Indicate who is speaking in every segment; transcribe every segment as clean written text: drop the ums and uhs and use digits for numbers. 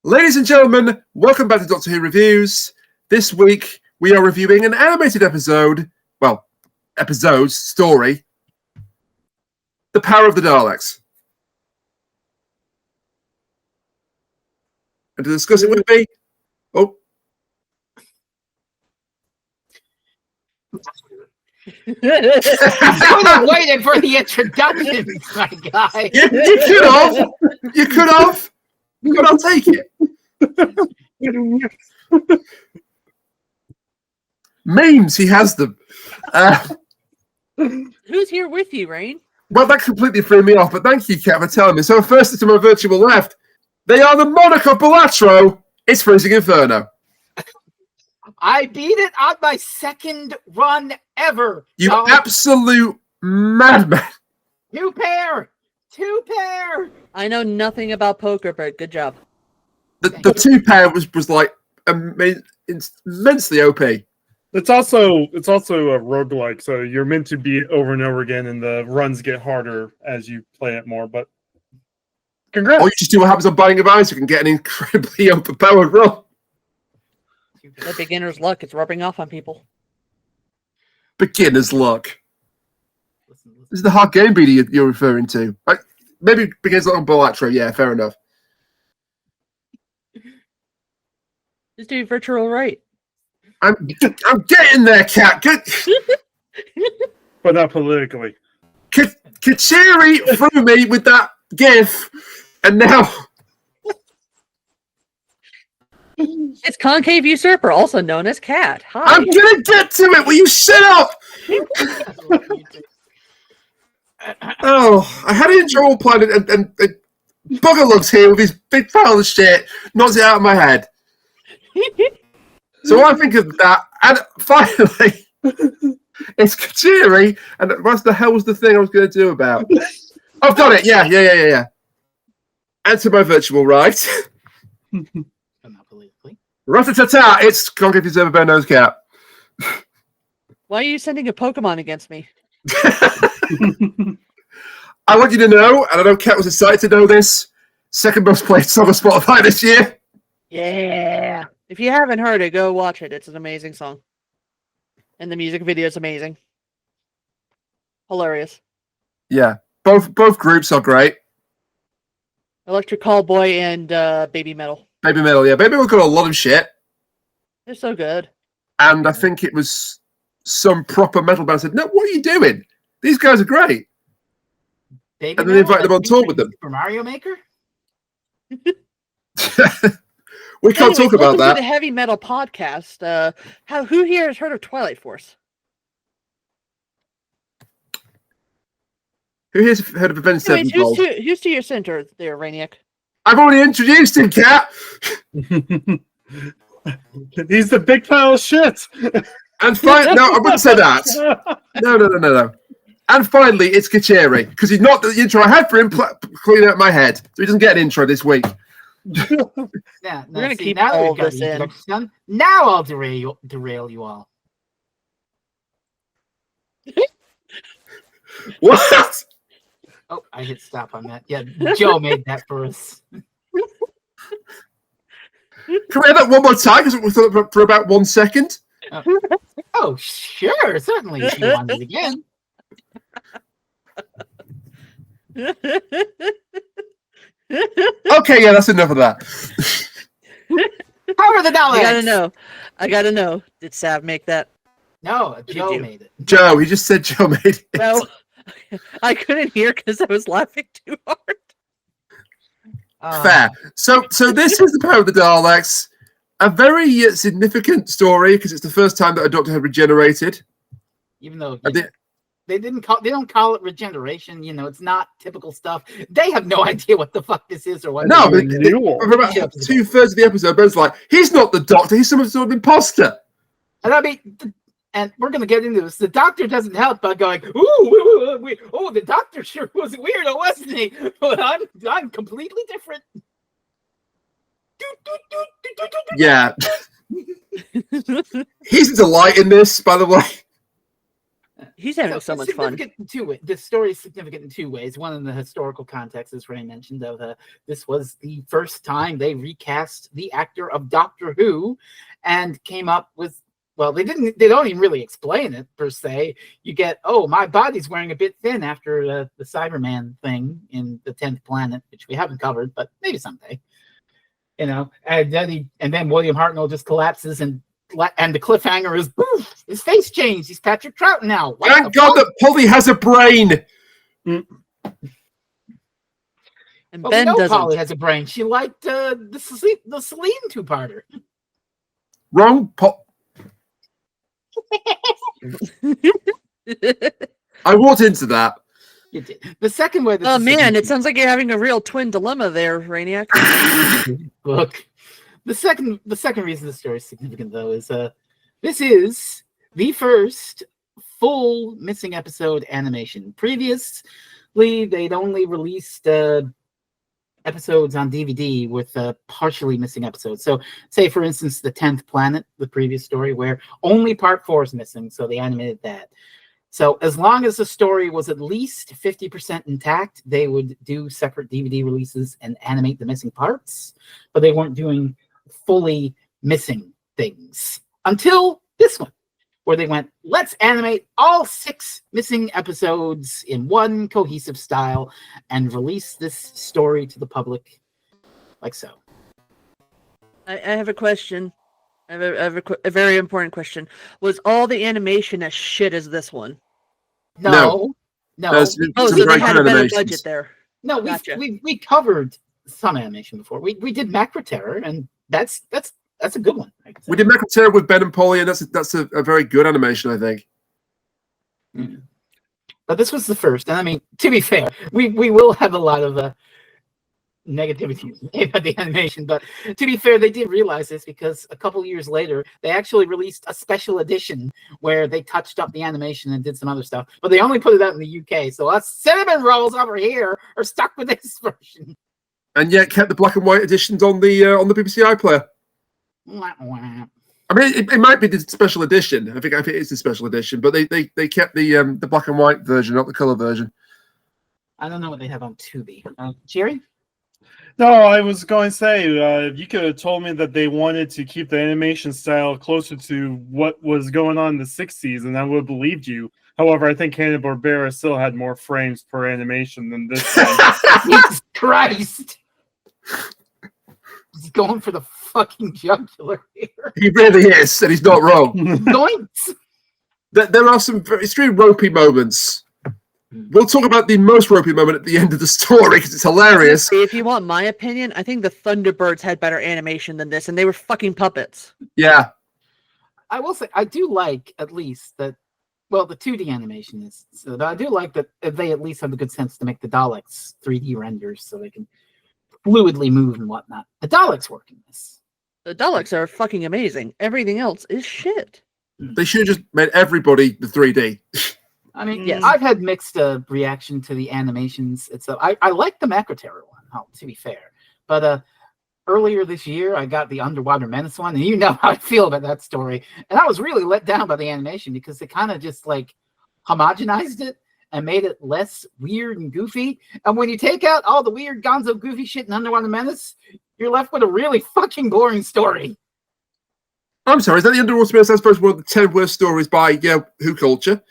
Speaker 1: Ladies and gentlemen, welcome back to Doctor Who Reviews. This week, we are reviewing an animated episode, story, The Power of the Daleks. And to discuss it with me,
Speaker 2: I was waiting for the introduction, my guy.
Speaker 1: You could have. But I'll take it. Memes, he has them.
Speaker 3: Who's here with you, Rain?
Speaker 1: Well, that completely threw me off, but thank you, Kat, for telling me. So first to my virtual left, they are the monarch of Balatro. It's Freezing Inferno.
Speaker 2: I beat it on my second run ever.
Speaker 1: You absolute madman.
Speaker 2: Two pair.
Speaker 3: I know nothing about poker, but good job.
Speaker 1: The two pair was like immensely OP.
Speaker 4: It's also a roguelike, so you're meant to beat over and over again, and the runs get harder as you play it more. But congrats!
Speaker 1: Or you just do what happens on Binding of Isaac and get an incredibly overpowered run.
Speaker 3: The beginner's luck is rubbing off on people.
Speaker 1: Beginner's luck. This is the hard game beater you're referring to. Like, maybe beginner's luck on Balatro. Yeah, fair enough.
Speaker 3: Just do virtual right.
Speaker 1: I'm getting there, Kat.
Speaker 4: But not politically.
Speaker 1: Kuchiri threw me with that gif, and now
Speaker 3: it's Concave Usurper, also known as Cat. Hi.
Speaker 1: I'm gonna get to it. Will you shut up? I had an intro all planned, and Bugger looks here with his big pile of shit, knocks it out of my head. So I think of that, and finally, it's Kuchiri, and what the hell was the thing I was going to do about? I've got it, yeah. And to my virtual right. Rat-a-ta-ta, it's Concave Usurper Bear Nose Cat.
Speaker 3: Why are you sending a Pokemon against me?
Speaker 1: I want you to know, and I know Kat was excited to know this, second most played song on Spotify this year.
Speaker 3: Yeah. If you haven't heard it, go watch it. It's an amazing song. And the music video is amazing. Hilarious.
Speaker 1: Yeah. Both groups are great.
Speaker 3: Electric Callboy and Baby Metal.
Speaker 1: Baby Metal, yeah. Baby Metal got a lot of shit.
Speaker 3: They're so good.
Speaker 1: And I think it was some proper metal band said, no, what are you doing? These guys are great.
Speaker 2: Baby
Speaker 1: and then invited them on tour with them.
Speaker 2: Super Mario Maker?
Speaker 1: We can't talk about that.
Speaker 3: To the heavy metal podcast. Who here has heard of Twilight Force?
Speaker 1: Who here's heard of Avenged Sevenfold?
Speaker 3: Who's to your center there, Rainiac?
Speaker 1: I've already introduced him, Kat.
Speaker 4: He's the big pile of shit.
Speaker 1: And finally, no, I wouldn't say that. No. And finally, it's Kuchiri, because he's not the intro I had for him cleaning out my head, so he doesn't get an intro this week.
Speaker 2: Yeah,
Speaker 3: we're gonna keep all this in.
Speaker 2: Now I'll derail you all.
Speaker 1: What?
Speaker 2: Oh, I hit stop on that. Yeah, Joe made that for us.
Speaker 1: Can we have that one more time? Because for about 1 second.
Speaker 2: Oh, sure, certainly. If you want it again.
Speaker 1: Okay, yeah, that's enough of that.
Speaker 2: Power of the Daleks.
Speaker 3: I gotta know. Did Sav make that?
Speaker 2: No, Joe made it.
Speaker 1: Joe, he just said Joe made it.
Speaker 3: No, I couldn't hear because I was laughing too hard.
Speaker 1: Fair. So this is the Power of the Daleks. A very significant story because it's the first time that a Doctor had regenerated.
Speaker 2: Even though they don't call it regeneration. You know, it's not typical stuff. They have no idea what the fuck this is or what.
Speaker 1: No, for about 2/3 of the episode, Ben's like, he's not the Doctor. He's some sort of imposter.
Speaker 2: And I mean, and we're gonna get into this. The Doctor doesn't help by going, "Ooh, the Doctor sure was weirdo, wasn't he?" But I'm completely different.
Speaker 1: Yeah. He's a delight in this, by the way.
Speaker 3: He's having so
Speaker 2: it's
Speaker 3: much fun.
Speaker 2: significant in two ways. The story is significant in two ways. One, in the historical context, as Ray mentioned, this was the first time they recast the actor of Doctor Who, and came up with. Well, they don't even really explain it per se. You get, my body's wearing a bit thin after the Cyberman thing in the 10th Planet, which we haven't covered, but maybe someday. And then William Hartnell just collapses, and the cliffhanger is, poof, his face changed. He's Patrick Troughton now.
Speaker 1: Thank God that Polly has a brain.
Speaker 3: And
Speaker 2: But
Speaker 3: Ben
Speaker 2: we know
Speaker 3: doesn't.
Speaker 2: Polly has a brain. She liked the Celine two-parter.
Speaker 1: Wrong. I walked into that.
Speaker 2: You did. The second way.
Speaker 3: Oh man, it sounds like you're having a real twin dilemma there, Rainiac.
Speaker 2: Look, the second reason the story is significant, though, is this is the first full missing episode animation. Previously, they'd only released episodes on DVD with partially missing episodes. So, say for instance, the 10th Planet, the previous story, where only part 4 is missing, so they animated that. So as long as the story was at least 50% intact, they would do separate DVD releases and animate the missing parts, but they weren't doing fully missing things until this one, where they went, let's animate all 6 missing episodes in one cohesive style and release this story to the public like so.
Speaker 3: I have a question. I have a very important question. Was all the animation as shit as this one?
Speaker 2: No.
Speaker 1: There's
Speaker 3: Oh,
Speaker 1: some
Speaker 3: so they
Speaker 1: great
Speaker 3: had a better
Speaker 1: animations.
Speaker 3: budget there.
Speaker 2: No,
Speaker 3: Gotcha.
Speaker 2: we covered some animation before. We did Macra Terror, and that's a good one.
Speaker 1: We did Macra with Ben and Polly, and that's a very good animation, I think.
Speaker 2: Mm. But this was the first, and I mean, to be fair, we will have a lot of negativity about the animation, but to be fair, they did realize this because a couple years later, they actually released a special edition where they touched up the animation and did some other stuff, but they only put it out in the UK. So us cinnamon rolls over here are stuck with this version,
Speaker 1: and yet kept the black and white editions on the BBC iPlayer.
Speaker 2: Wah, wah.
Speaker 1: I mean, it might be the special edition. I think it is the special edition, but they kept the black and white version, not the color version.
Speaker 2: I don't know what they have on Tubi. Jerry?
Speaker 4: No, I was going to say, you could have told me that they wanted to keep the animation style closer to what was going on in the 60s, and I would have believed you. However, I think Hanna-Barbera still had more frames per animation than this thing.
Speaker 2: Jesus Christ! He's going for the fucking jugular here.
Speaker 1: He really is, and he's not wrong.
Speaker 2: Doinks!
Speaker 1: There are some extremely ropey moments. We'll talk about the most ropey moment at the end of the story because it's hilarious.
Speaker 3: If you want my opinion, I think the Thunderbirds had better animation than this, and they were fucking puppets.
Speaker 1: Yeah.
Speaker 2: I will say, I do like at least that, well, the 2D animation is, so I do like that they at least have the good sense to make the Daleks 3D renders so they can fluidly move and whatnot. The Daleks work in this.
Speaker 3: The Daleks are fucking amazing. Everything else is shit.
Speaker 1: They should have just made everybody the 3D.
Speaker 2: I mean,
Speaker 3: Yes.
Speaker 2: I've had mixed reaction to the animations itself. I like the Macra Terror one, to be fair. But earlier this year, I got the Underwater Menace one, and you know how I feel about that story. And I was really let down by the animation because they kind of just like homogenized it and made it less weird and goofy. And when you take out all the weird gonzo goofy shit in Underwater Menace, you're left with a really fucking boring story.
Speaker 1: I'm sorry, is that the Underwater Menace? That's supposed to be one of the 10 worst stories by Who Culture.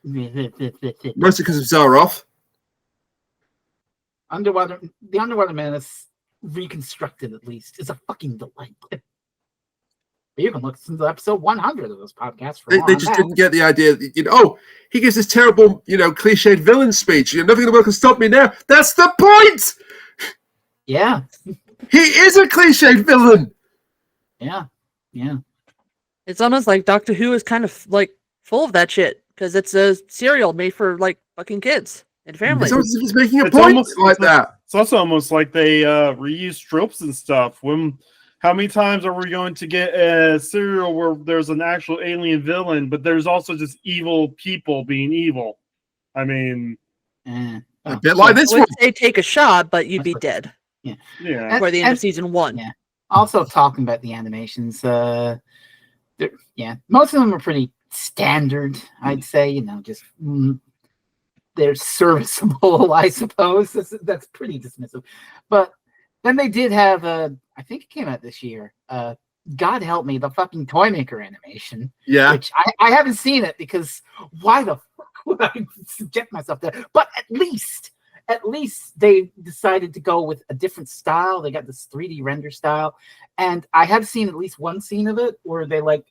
Speaker 1: Mostly because of Zaroff.
Speaker 2: The Underwater Menace reconstructed, at least, is a fucking delight. You can look since episode 100 of this podcast.
Speaker 1: They just didn't get the idea that, he gives this terrible, cliched villain speech. Nothing in the world can stop me now. That's the point!
Speaker 2: Yeah.
Speaker 1: He is a cliched villain!
Speaker 2: Yeah.
Speaker 3: It's almost like Doctor Who is kind of like full of that shit because it's a serial made for like fucking kids and families.
Speaker 1: It's almost as if he's making a
Speaker 4: It's
Speaker 1: point
Speaker 4: almost
Speaker 1: like that.
Speaker 4: It's also almost like they reuse tropes and stuff. How many times are we going to get a serial where there's an actual alien villain, but there's also just evil people being evil? I mean,
Speaker 1: a bit like this
Speaker 3: I
Speaker 1: one.
Speaker 3: would say take a shot, but you'd be dead
Speaker 4: yeah.
Speaker 3: before the end of season 1.
Speaker 2: Yeah. Also, talking about the animations, most of them are pretty standard, I'd say. Just they're serviceable, I suppose. That's pretty dismissive. But then they did have I think it came out this year. God help me, the fucking Toymaker animation.
Speaker 1: Yeah.
Speaker 2: Which I haven't seen it because why the fuck would I subject myself to that? But at least they decided to go with a different style. They got this 3D render style. And I have seen at least one scene of it where they like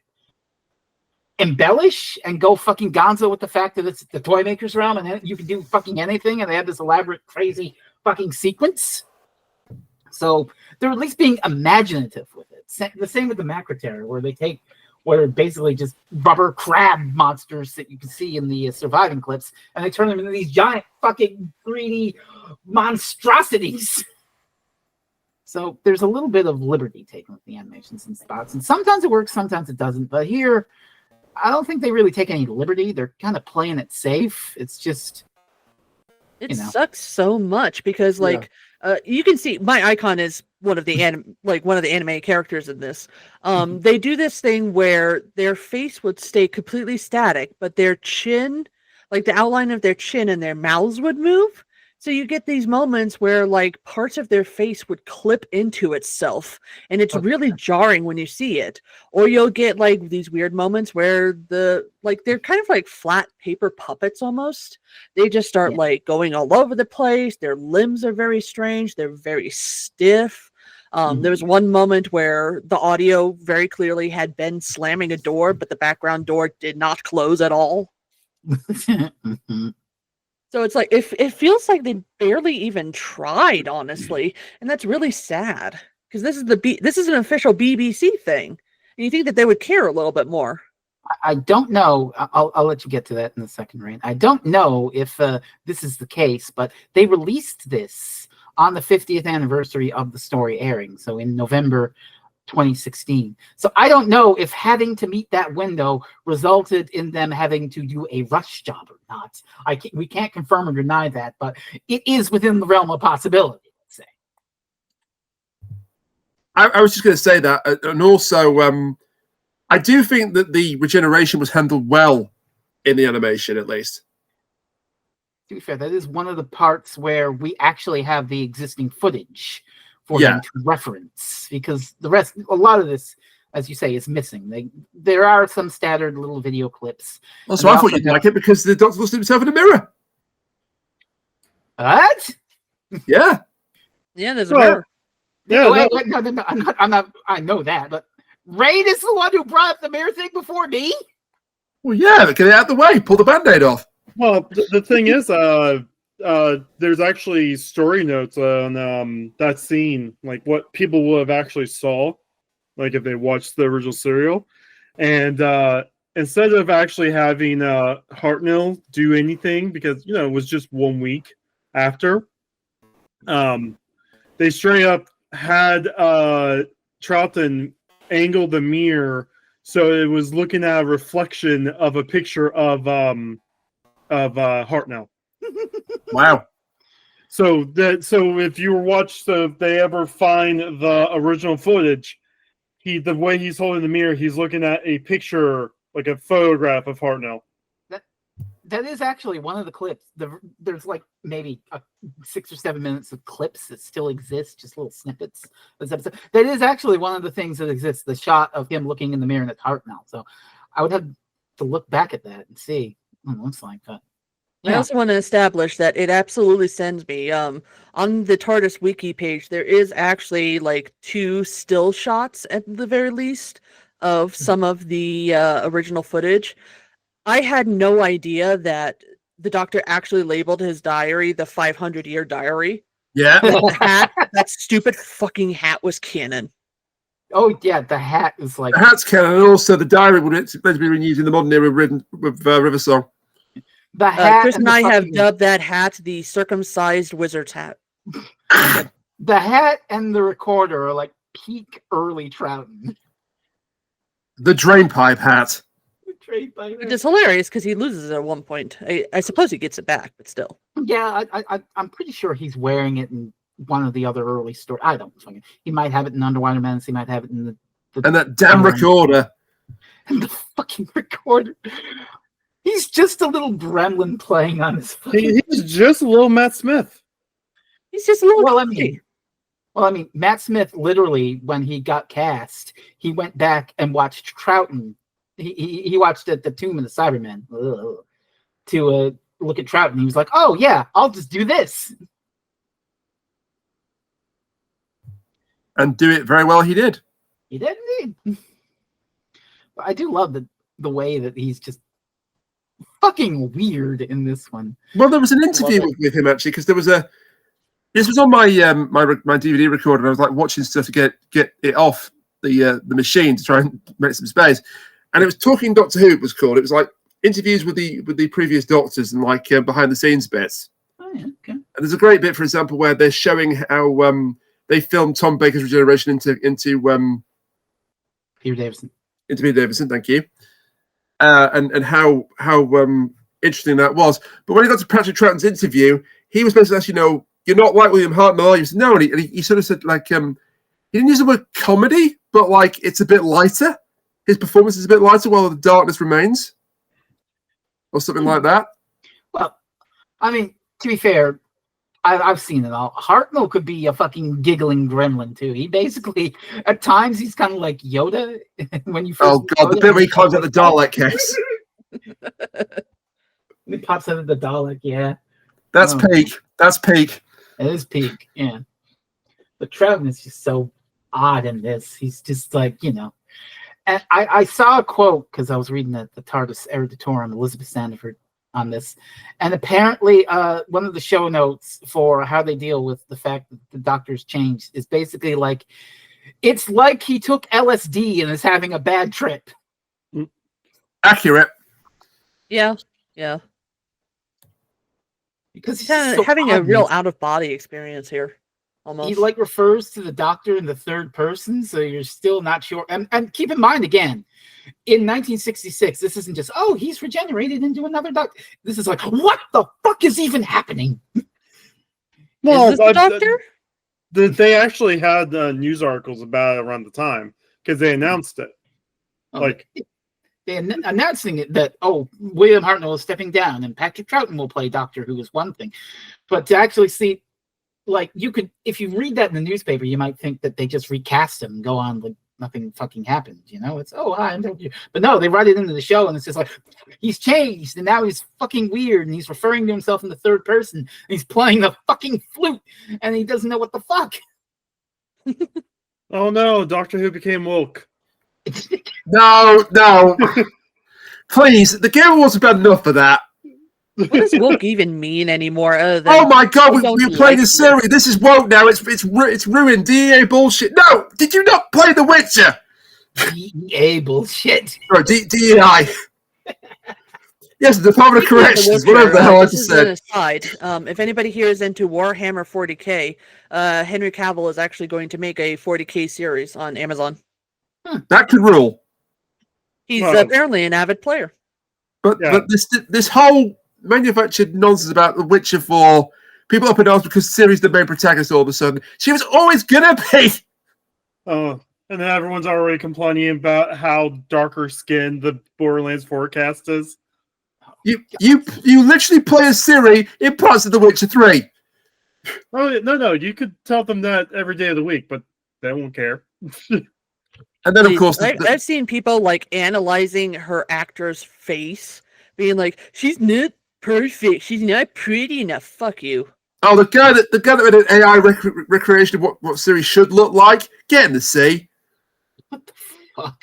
Speaker 2: embellish and go fucking gonzo with the fact that it's the Toymaker's realm and you can do fucking anything, and they have this elaborate, crazy fucking sequence. So they're at least being imaginative with it. The same with the Macroterror, where basically just rubber crab monsters that you can see in the surviving clips, and they turn them into these giant fucking 3D monstrosities. So there's a little bit of liberty taken with the animations and spots, and sometimes it works, sometimes it doesn't. But here, I don't think they really take any liberty. They're kind of playing it safe. It's just
Speaker 3: sucks so much because you can see my icon is one of the anime characters in this. They do this thing where their face would stay completely static, but their chin, like the outline of their chin and their mouths would move. So you get these moments where like parts of their face would clip into itself, and it's really jarring when you see it. Or you'll get like these weird moments where they're kind of like flat paper puppets almost. They just start like going all over the place. Their limbs are very strange. They're very stiff. There was one moment where the audio very clearly had Ben slamming a door, but the background door did not close at all. So it's like it feels like they barely even tried, honestly, and that's really sad because this is an official BBC thing, and you think that they would care a little bit more.
Speaker 2: I don't know. I'll let you get to that in a second, Rain. I don't know if this is the case, but they released this on the 50th anniversary of the story airing, so in November 2016. So I don't know if having to meet that window resulted in them having to do a rush job or not. We can't confirm or deny that, but it is within the realm of possibility, let's say.
Speaker 1: I was just going to say that, and also I do think that the regeneration was handled well in the animation, at least.
Speaker 2: To be fair, that is one of the parts where we actually have the existing footage for them to reference, because the rest, a lot of this, as you say, is missing. There are some scattered little video clips.
Speaker 1: Also, I thought you'd like it because the Doctor looks at himself in the mirror.
Speaker 2: What?
Speaker 1: Yeah.
Speaker 3: Yeah, there's a mirror.
Speaker 2: Yeah, wait, no, I'm not. I know that, but Rain is the one who brought up the mirror thing before me.
Speaker 1: Well, yeah, get it out of the way. Pull the Band-Aid off.
Speaker 4: Well, the thing is, there's actually story notes on that scene, like what people will have actually saw, like if they watched the original serial, and instead of actually having Hartnell do anything, because it was just 1 week after, they straight up had Troughton angle the mirror so it was looking at a reflection of a picture of Hartnell.
Speaker 1: Wow.
Speaker 4: So if you watch if they ever find the original footage, the way he's holding the mirror, he's looking at a picture, like a photograph of Hartnell.
Speaker 2: That is actually one of the clips. There's like maybe 6 or 7 minutes of clips that still exist, just little snippets of this episode. That is actually one of the things that exists, the shot of him looking in the mirror and it's Hartnell. So I would have to look back at that and see what it looks like. But
Speaker 3: I also want to establish that it absolutely sends me. On the TARDIS wiki page, there is actually like 2 still shots at the very least of some of the original footage. I had no idea that the Doctor actually labeled his diary the 500-year diary.
Speaker 1: Yeah.
Speaker 3: That stupid fucking hat was canon.
Speaker 2: Oh yeah, the hat is like
Speaker 1: the hat's canon, and also the diary would be renewed in the modern era with River Song.
Speaker 2: The hat.
Speaker 3: Chris and I have dubbed that hat the circumcised wizard's hat.
Speaker 2: The hat and the recorder are like peak early Troughton.
Speaker 1: The drainpipe hat.
Speaker 3: Which is hilarious because he loses it at one point. I suppose he gets it back, but still.
Speaker 2: Yeah, I'm pretty sure he's wearing it in one of the other early stories. I don't know. He might have it in Underwater Menace. He might have it in the
Speaker 1: and that damn recorder.
Speaker 2: And the fucking recorder. He's just a little gremlin playing on his fucking...
Speaker 4: He's just a little Matt Smith.
Speaker 3: He's just a little.
Speaker 2: Well, I mean, Matt Smith literally, when he got cast, he went back and watched Troughton. He watched the Tomb of the Cybermen to look at Troughton. He was like, "Oh yeah, I'll just do this."
Speaker 1: And do it very well. He did.
Speaker 2: He did indeed. But I do love the way that he's just fucking weird in this one.
Speaker 1: Well, there was an interview with him actually, because there was a. This was on my my DVD recorder. And I was like watching stuff to get it off the machine to try and make some space. And it was Talking Doctor Who. It was called. It was like interviews with the previous doctors and like behind the scenes bits.
Speaker 2: Oh yeah, okay.
Speaker 1: And there's a great bit, for example, where they're showing how they filmed Tom Baker's regeneration into
Speaker 2: Peter Davison.
Speaker 1: Into Peter Davison. Thank you. And how interesting that was. But when he got to Patrick Troughton's interview, he was basically asked, you're not like William Hartnell. He said, no, and he sort of said like he didn't use the word comedy, but like it's a bit lighter. His performance is a bit lighter while the darkness remains, or something like that.
Speaker 2: Well, I mean, to be fair, I've seen it all. Hartnell could be a fucking giggling gremlin too. He basically, at times, he's kind of like Yoda when you first.
Speaker 1: Oh god, the bit where he climbs out the Dalek case.
Speaker 2: He pops out of the Dalek, yeah.
Speaker 1: That's peak. That's peak.
Speaker 2: It is peak, yeah. But Troughton is just so odd in this. He's just like, And I saw a quote because I was reading the TARDIS Eruditorium, Elizabeth Sandiford, on this. And apparently one of the show notes for how they deal with the fact that the Doctor's changed is basically like, it's like he took LSD and is having a bad trip.
Speaker 1: Accurate.
Speaker 3: Yeah.
Speaker 2: Because he's
Speaker 3: having a real out-of-body experience here. Almost.
Speaker 2: He like refers to the Doctor in the third person, so you're still not sure. And keep in mind again, in 1966, this isn't just he's regenerated into another Doctor. This is like, what the fuck is even happening?
Speaker 3: Well, is this the Doctor?
Speaker 4: They actually had news articles about it around the time because they announced it.
Speaker 2: They announcing it that William Hartnell is stepping down and Patrick Troughton will play Doctor Who is one thing, but to actually see. Like you could, if you read that in the newspaper, you might think that they just recast him and go on like nothing fucking happened. It's hi, I'm Doctor. But no, they write it into the show and it's just like he's changed and now he's fucking weird and he's referring to himself in the third person. And he's playing the fucking flute and he doesn't know what the fuck.
Speaker 4: Oh no, Doctor Who became woke.
Speaker 1: No. Please, the Game Awards are bad enough for that.
Speaker 3: What does woke even mean anymore?
Speaker 1: Oh my god, we played a series. This is woke now. It's ruined. DEA bullshit. No, did you not play The Witcher?
Speaker 2: DEA bullshit.
Speaker 1: Right, DEI. Yes, the Department of Corrections. Whatever the hell I just said.
Speaker 3: Aside, if anybody here is into Warhammer 40k, Henry Cavill is actually going to make a 40k series on Amazon.
Speaker 1: That could rule.
Speaker 3: He's apparently an avid player.
Speaker 1: But this whole manufactured nonsense about The Witcher 4, people up in arms because Ciri's the main protagonist all of a sudden. She was always gonna be.
Speaker 4: Oh, and then everyone's already complaining about how darker skinned the Borderlands forecast is.
Speaker 1: You literally play as Ciri in parts of The Witcher 3.
Speaker 4: Oh no, you could tell them that every day of the week, but they won't care.
Speaker 1: And then, of course,
Speaker 3: I've seen people like analyzing her actor's face, being like, "She's not perfect. She's not pretty enough." Fuck you.
Speaker 1: Oh, the guy that made an AI recreation of what Ciri should look like. Get in the sea.
Speaker 2: What the fuck?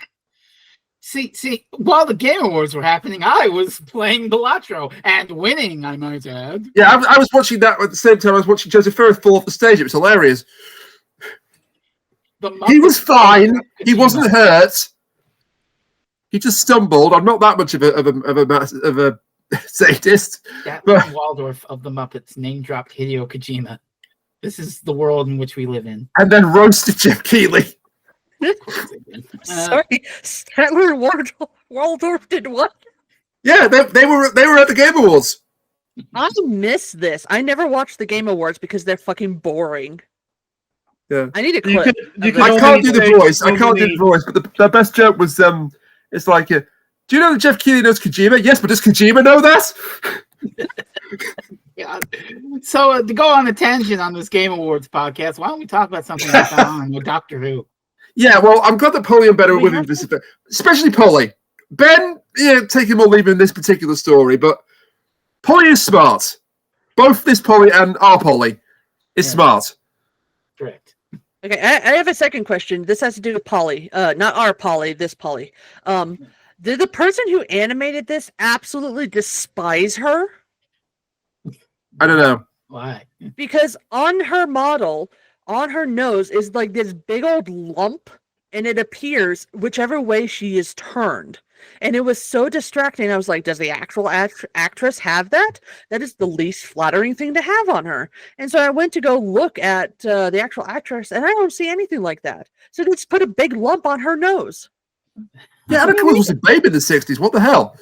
Speaker 2: See, while the Game Awards were happening, I was playing Balatro and winning, I might add.
Speaker 1: Yeah, I was watching that at the same time I was watching Joseph Ferris fall off the stage. It was hilarious. He was fine. He wasn't hurt. He just stumbled. I'm not that much of a sadist.
Speaker 2: That Waldorf of the Muppets name dropped Hideo Kojima. This is the world in which we live in.
Speaker 1: And then roasted Jeff Keighley.
Speaker 3: Sorry, Statler Waldorf did what?
Speaker 1: Yeah, they were at the Game Awards.
Speaker 3: I miss this. I never watched the Game Awards because they're fucking boring.
Speaker 1: Yeah,
Speaker 3: I need a clip.
Speaker 1: I can't do the voice. But the best joke was It's like, do you know that Jeff Keighley knows Kojima? Yes, but does Kojima know that?
Speaker 2: Yeah. So to go on a tangent on this Game Awards podcast, why don't we talk about something that's on with Doctor Who?
Speaker 1: Yeah, well, I'm glad that Polly and Ben are with him, especially Polly. Ben, take him or leave him in this particular story, but Polly is smart. Both this Polly and our Polly is smart.
Speaker 2: Correct.
Speaker 3: Okay, I have a second question. This has to do with Polly. Not our Polly, this Polly. Did the person who animated this absolutely despise her?
Speaker 1: I don't know.
Speaker 2: Why?
Speaker 3: Because on her model, on her nose is like this big old lump, and it appears whichever way she is turned. And it was so distracting. I was like, does the actual actress have that? That is the least flattering thing to have on her. And so I went to go look at the actual actress, and I don't see anything like that. So they just put a big lump on her nose.
Speaker 1: Yeah, Anna Cole was a baby in the 60s. What the hell?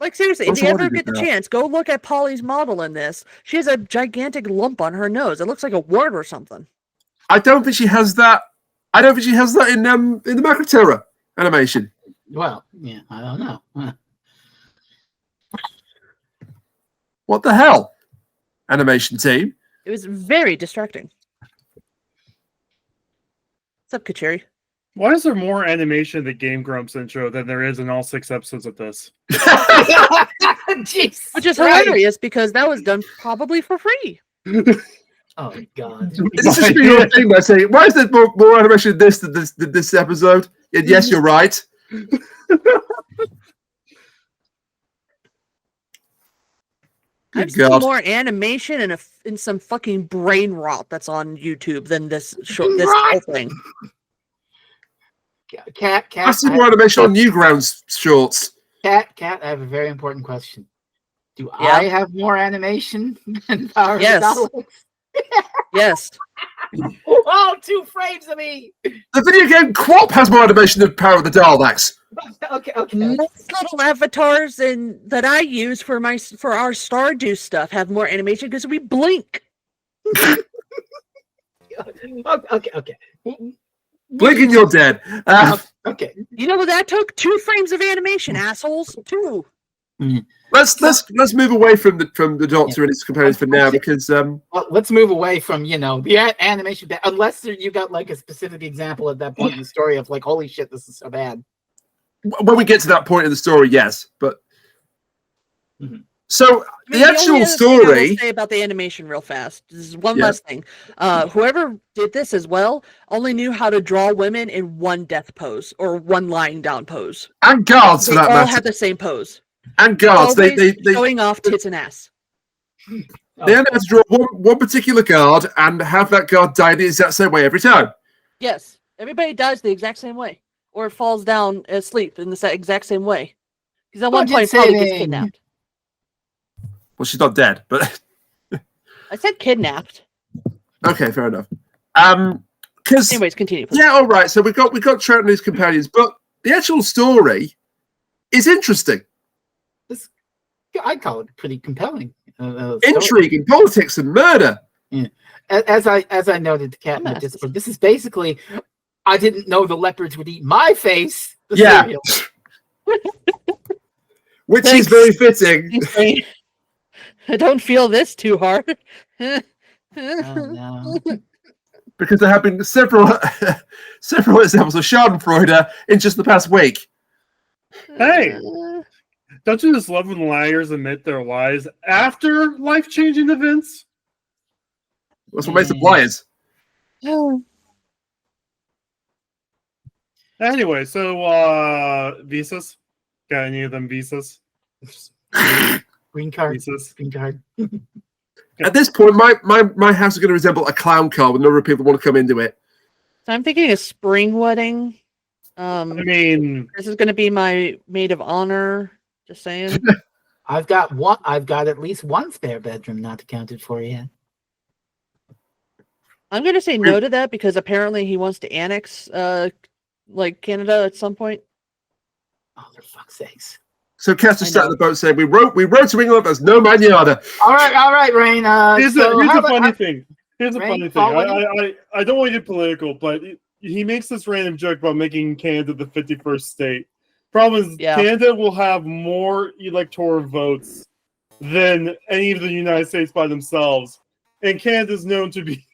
Speaker 3: Like, seriously, if you ever get the chance, go look at Polly's model in this. She has a gigantic lump on her nose. It looks like a wart or something.
Speaker 1: I don't think she has that. I don't think she has that in the Macroterra animation.
Speaker 2: Well, yeah, I don't know. Huh.
Speaker 1: What the hell? Animation team.
Speaker 3: It was very distracting. What's up, Kuchiri?
Speaker 4: Why is there more animation in the Game Grumps intro than there is in all 6 episodes of this?
Speaker 2: Jeez,
Speaker 3: Which is hilarious because that was done probably for free.
Speaker 2: Oh God!
Speaker 1: This is your thing by saying, why is there more animation in this than this episode? And yes, you're right.
Speaker 3: I've seen more animation and some fucking brain rot that's on YouTube than this whole thing.
Speaker 2: Cat.
Speaker 1: I've seen more animation on Newgrounds shorts.
Speaker 2: Cat. I have a very important question. Do I have more animation than Power of the Daleks?
Speaker 3: Yes.
Speaker 2: Oh, 2 frames of me.
Speaker 1: The video game Quap has more animation than Power of the Daleks.
Speaker 2: Okay.
Speaker 3: Most little avatars that I use for our Stardew stuff have more animation because we blink.
Speaker 2: Okay.
Speaker 1: Blinking, you're dead.
Speaker 2: Okay.
Speaker 3: You know what that took? 2 frames of animation, assholes. 2.
Speaker 1: Let's move away from the Doctor and his companions for now because
Speaker 2: well, let's move away from the animation unless you got like a specific example at that point in the story of like, holy shit, this is so bad.
Speaker 1: When we get to that point in the story, yes, but so the actual story.
Speaker 3: I will say about the animation real fast. This is one last thing. Whoever did this as well only knew how to draw women in one death pose or one lying down pose.
Speaker 1: And guards for that matter.
Speaker 3: They all had the same pose.
Speaker 1: And guards, they
Speaker 3: showing off tits and ass.
Speaker 1: They only have to draw one particular guard and have that guard die the exact same way every time.
Speaker 3: Yes, everybody dies the exact same way, or falls down asleep in the exact same way. Because at one point, Polly gets kidnapped.
Speaker 1: Well, she's not dead, but
Speaker 3: I said kidnapped.
Speaker 1: Okay, fair enough.
Speaker 3: Anyways, continue. Please.
Speaker 1: Yeah, all right. So we got Troughton and his companions, but the actual story is interesting.
Speaker 2: I call it pretty compelling.
Speaker 1: Intrigue and politics and murder.
Speaker 2: Yeah. As I noted to Cat in the Discord, this is basically I didn't know the leopards would eat my face.
Speaker 1: Yeah. Which is very fitting.
Speaker 3: I don't feel this too hard.
Speaker 2: Oh, no.
Speaker 1: Because there have been several examples of Schadenfreude in just the past week.
Speaker 4: Hey, don't you just love when liars admit their lies after life-changing events?
Speaker 1: That's what makes them liars.
Speaker 4: Anyway, so visas? Got any of them visas?
Speaker 2: Green card.
Speaker 4: Visas?
Speaker 2: Green card.
Speaker 1: At this point, my house is going to resemble a clown car with a number of people want to come into it.
Speaker 3: So I'm thinking a spring wedding.
Speaker 4: I mean,
Speaker 3: this is going to be my maid of honor. Just saying.
Speaker 2: I've got at least one spare bedroom not accounted for yet.
Speaker 3: I'm going to say no to that because apparently he wants to annex like Canada at some point.
Speaker 2: Oh, for fuck's sakes.
Speaker 1: So Cass just sat in the boat saying, we wrote to England, there's no manada.
Speaker 2: All right, Rain.
Speaker 4: Here's a funny thing. I don't want to get political, but he makes this random joke about making Canada the 51st state. Problem is,
Speaker 3: Yeah.
Speaker 4: Canada will have more electoral votes than any of the United States by themselves, and Canada is known to be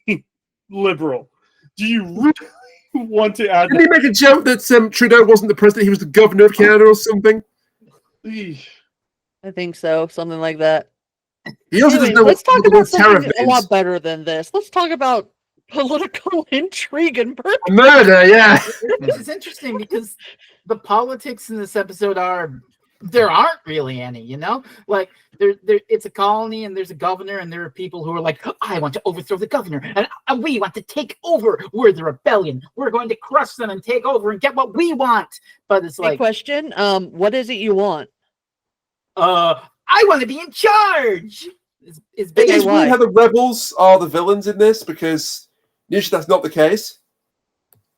Speaker 4: liberal. Do you really want to add
Speaker 1: Didn't he make a joke that Trudeau wasn't the president, he was the governor of Canada or something?
Speaker 4: that?
Speaker 3: I think so, something like that.
Speaker 1: He also
Speaker 3: Anyway,
Speaker 1: doesn't know
Speaker 3: let's talk
Speaker 1: what the
Speaker 3: about
Speaker 1: word tariff
Speaker 3: something a
Speaker 1: means.
Speaker 3: lot better than this. Let's talk about political intrigue and
Speaker 1: Murder, yeah.
Speaker 2: Which is interesting because the politics in this episode there aren't really any, you know? Like it's a colony and there's a governor and there are people who are like, I want to overthrow the governor and we want to take over. We're the rebellion. We're going to crush them and take over and get what we want. But it's like,
Speaker 3: question. What is it you want?
Speaker 2: I want to be in charge. Is
Speaker 1: It
Speaker 2: basically
Speaker 1: is weird how the rebels are the villains in this, because usually that's not the case.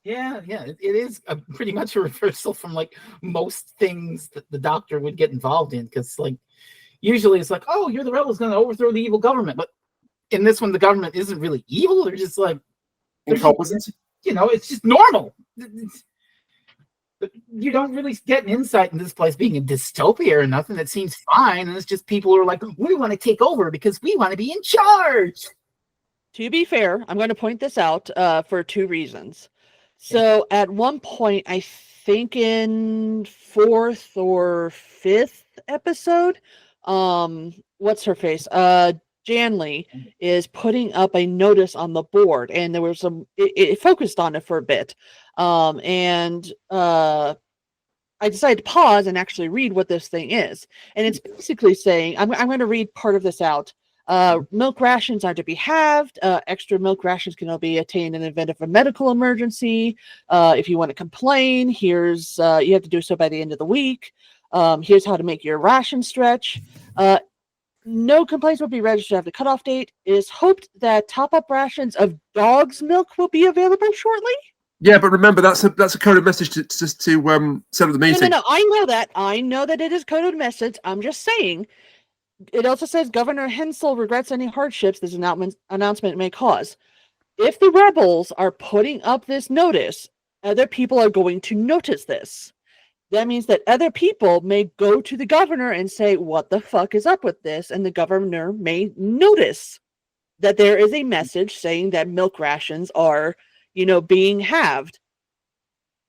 Speaker 2: Yeah, it is pretty much a reversal from like most things that the Doctor would get involved in, because like usually it's like, oh, you're the rebels going to overthrow the evil government, but in this one the government isn't really evil. They're just like
Speaker 1: Incompetent.
Speaker 2: You know, it's just normal. You don't really get an insight in this place being a dystopia or nothing. It seems fine, and it's just people who are like, we want to take over because we want to be in charge.
Speaker 3: To be fair, I'm going to point this out for two reasons. So at one point, I think in 4th or 5th episode, what's her face? Janley is putting up a notice on the board, and there was it focused on it for a bit. And I decided to pause and actually read what this thing is. And it's basically saying, I'm going to read part of this out. Milk rations are to be halved. Extra milk rations can only be attained in the event of a medical emergency. If you want to complain, here's you have to do so by the end of the week. Here's how to make your ration stretch. No complaints will be registered after the cutoff date. It is hoped that top-up rations of dog's milk will be available shortly.
Speaker 1: Yeah, but remember that's a coded message to set up the meeting.
Speaker 3: No, I know that. I know that it is coded message. I'm just saying. It also says Governor Hensel regrets any hardships this announcement may cause. If the rebels are putting up this notice, other people are going to notice this. That means that other people may go to the governor and say, what the fuck is up with this? And the governor may notice that there is a message saying that milk rations are, being halved.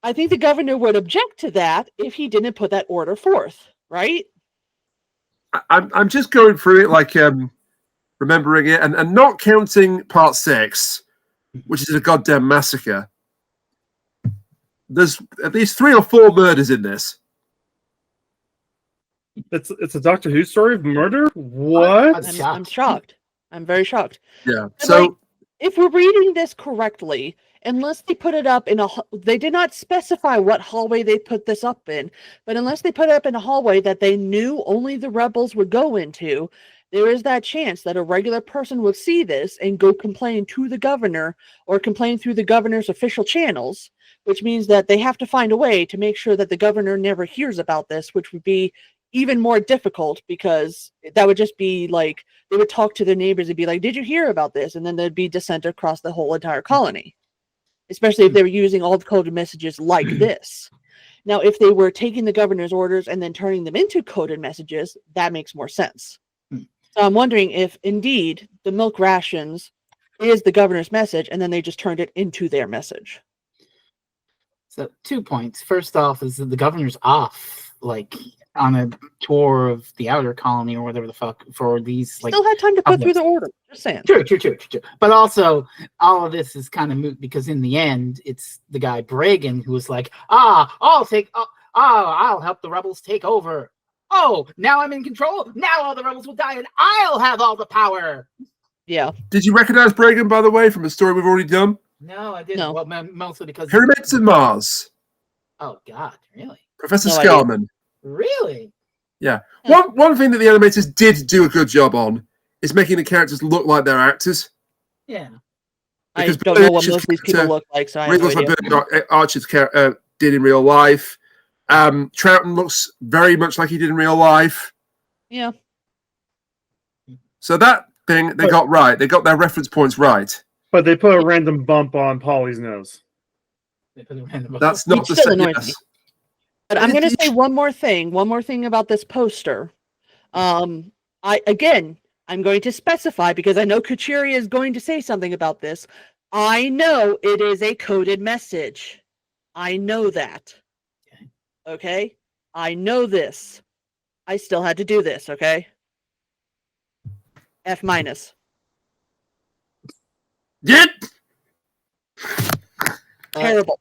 Speaker 3: I think the governor would object to that if he didn't put that order forth, right?
Speaker 1: I'm just going through it, like remembering it, and not counting part 6, which is a goddamn massacre. There's at least 3 or 4 murders in this.
Speaker 4: It's a Doctor Who story of murder? What?
Speaker 3: I'm shocked. I'm very shocked.
Speaker 1: Yeah.
Speaker 3: But
Speaker 1: So
Speaker 3: if we're reading this correctly, unless they put it up in they did not specify what hallway they put this up in, but unless they put it up in a hallway that they knew only the rebels would go into, there is that chance that a regular person would see this and go complain to the governor or complain through the governor's official channels, which means that they have to find a way to make sure that the governor never hears about this, which would be even more difficult because that would just be like they would talk to their neighbors and be like, did you hear about this? And then there'd be dissent across the whole entire colony, especially if they were using all the coded messages like this. Now, if they were taking the governor's orders and then turning them into coded messages, that makes more sense. So I'm wondering if indeed the milk rations is the governor's message and then they just turned it into their message.
Speaker 2: So 2 points. First off is that the governor's off, like on a tour of the outer colony or whatever the fuck for these. Like,
Speaker 3: still had time to put through the order. Just saying.
Speaker 2: True. But also, all of this is kind of moot because in the end, it's the guy Bragan who was like, I'll help the rebels take over. Oh, now I'm in control. Now all the rebels will die and I'll have all the power.
Speaker 3: Yeah.
Speaker 1: Did you recognize Bragan, by the way, from a story we've already done?
Speaker 2: No, I didn't.
Speaker 3: No.
Speaker 2: Well, mostly because...
Speaker 1: Pyramids of Mars.
Speaker 2: Oh, God, really?
Speaker 1: Professor
Speaker 3: No
Speaker 1: Scarman.
Speaker 2: Really?
Speaker 1: Yeah. One thing that the animators did do a good job on is making the characters look like they're actors.
Speaker 2: Yeah.
Speaker 3: I
Speaker 1: Because
Speaker 3: don't know what
Speaker 1: Archer's
Speaker 3: most of these people
Speaker 1: character
Speaker 3: look like, so I have
Speaker 1: really
Speaker 3: no
Speaker 1: looks like
Speaker 3: idea.
Speaker 1: Bernard Archer's did in real life. Troughton looks very much like he did in real life.
Speaker 3: Yeah.
Speaker 1: So that thing they got right. They got their reference points right.
Speaker 4: But they put a random bump on Polly's nose.
Speaker 1: That's not
Speaker 3: It
Speaker 1: the
Speaker 3: still
Speaker 1: same.
Speaker 3: annoys me. But I'm going to say one more thing about this poster. I'm going to specify because I know Kuchiri is going to say something about this. I know it is a coded message. I know that. Okay? I know this. I still had to do this, okay? F-.
Speaker 1: Yeah.
Speaker 3: Terrible.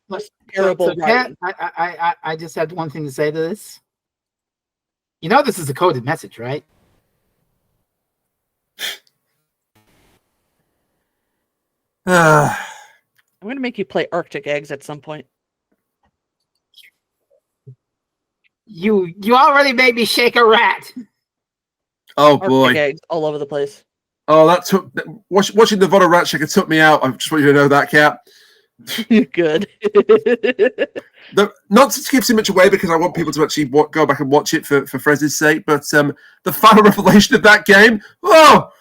Speaker 3: Terrible.
Speaker 2: So, Kat, I just had one thing to say to this. You know this is a coded message, right?
Speaker 3: I'm going to make you play Arctic Eggs at some point.
Speaker 2: You already made me shake a rat.
Speaker 1: Oh
Speaker 3: Arctic
Speaker 1: boy.
Speaker 3: Eggs all over the place.
Speaker 1: Oh, that took watching the Voda Rat Shaker took me out. I just want you to know that, Kat.
Speaker 3: Good.
Speaker 1: Not to give too much away because I want people to actually go back and watch it for Frez's sake, but the final revelation of that game, oh!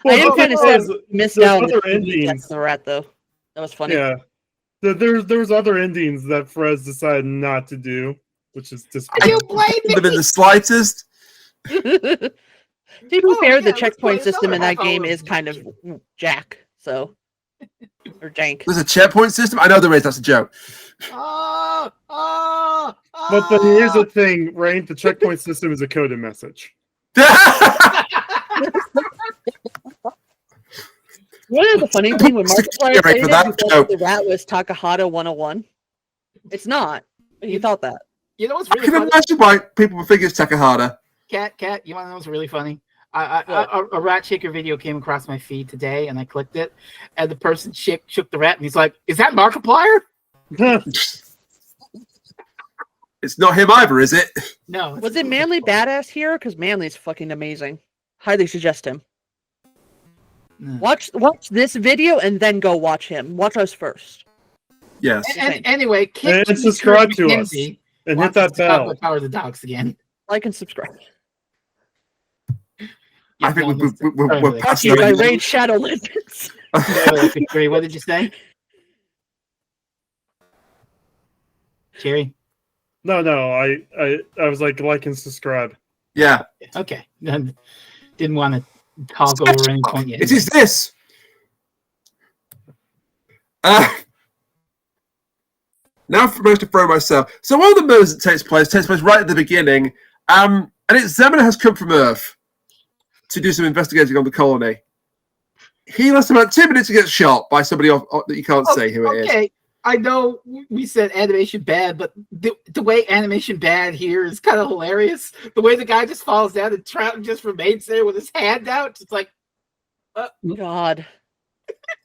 Speaker 3: I am kind of sad missed out on
Speaker 4: other endings.
Speaker 3: the rat, though. That was funny.
Speaker 4: Yeah. There's other endings that Frez decided not to do, which is just.
Speaker 2: You blame me.
Speaker 1: Even the slightest.
Speaker 3: To be fair, the
Speaker 2: let's
Speaker 3: checkpoint
Speaker 2: play
Speaker 3: system in
Speaker 2: another
Speaker 3: that game
Speaker 2: half-hour
Speaker 3: is kind of jack, so. Or jank.
Speaker 1: There's a checkpoint system? I know there is, that's a joke.
Speaker 4: But then here's the thing, Rain, the checkpoint system is a coded message.
Speaker 3: One of the funny thing when Markiplier played it,
Speaker 1: that
Speaker 3: he thought the rat was Takahata 101. It's not. But he thought that.
Speaker 2: You know what's
Speaker 1: I
Speaker 2: really
Speaker 1: can
Speaker 2: funny?
Speaker 1: imagine why people would think it's Takahata.
Speaker 2: Kat, you want to know what's really funny? A rat shaker video came across my feed today, and I clicked it, and the person shook the rat, and he's like, "Is that Markiplier?"
Speaker 1: It's not him either, is it?
Speaker 2: No.
Speaker 3: Was it Manly Badass here? Because Manly's fucking amazing. Highly suggest him. Watch this video and then go watch him. Watch us first.
Speaker 1: Yes.
Speaker 2: And anyway,
Speaker 4: and subscribe to us and hit that bell.
Speaker 2: Power of the Daleks again.
Speaker 3: Like and subscribe.
Speaker 1: I think we're
Speaker 3: Brought to you by Raid Shadow Lizards.
Speaker 2: What did you say? Jerry?
Speaker 4: No, I was like and subscribe.
Speaker 1: Yeah.
Speaker 2: Okay. Didn't want to talk over any point yet.
Speaker 1: It is this. Now for most to throw myself. So one of the murders that takes place right at the beginning. And it's Zemina has come from Earth to do some investigating on the colony. He lasts about 2 minutes to get shot by somebody that you can't say who it is.
Speaker 2: Okay, I know we said animation bad, but the way animation bad here is kind of hilarious. The way the guy just falls down and Troughton just remains there with his hand out. It's like,
Speaker 3: God.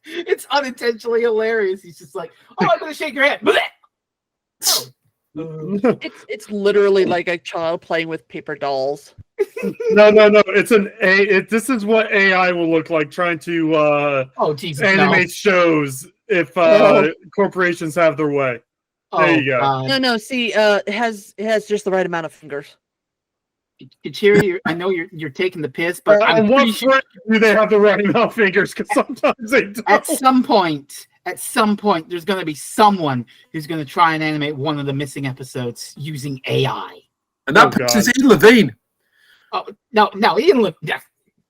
Speaker 2: It's unintentionally hilarious. He's just like, "Oh, I'm gonna shake your hand." Oh.
Speaker 3: It's literally like a child playing with paper dolls.
Speaker 4: No. It's this is what AI will look like trying to animate shows if corporations have their way. There you go.
Speaker 3: No. See, it has just the right amount of fingers.
Speaker 2: Kuchiri, I know you're taking the piss, but I'm
Speaker 4: what
Speaker 2: pretty sure
Speaker 4: do they have the right amount of fingers? Because sometimes they don't.
Speaker 2: At some point, there's going to be someone who's going to try and animate one of the missing episodes using AI.
Speaker 1: And that person's Ian Levine.
Speaker 2: Oh no, Ian Levine.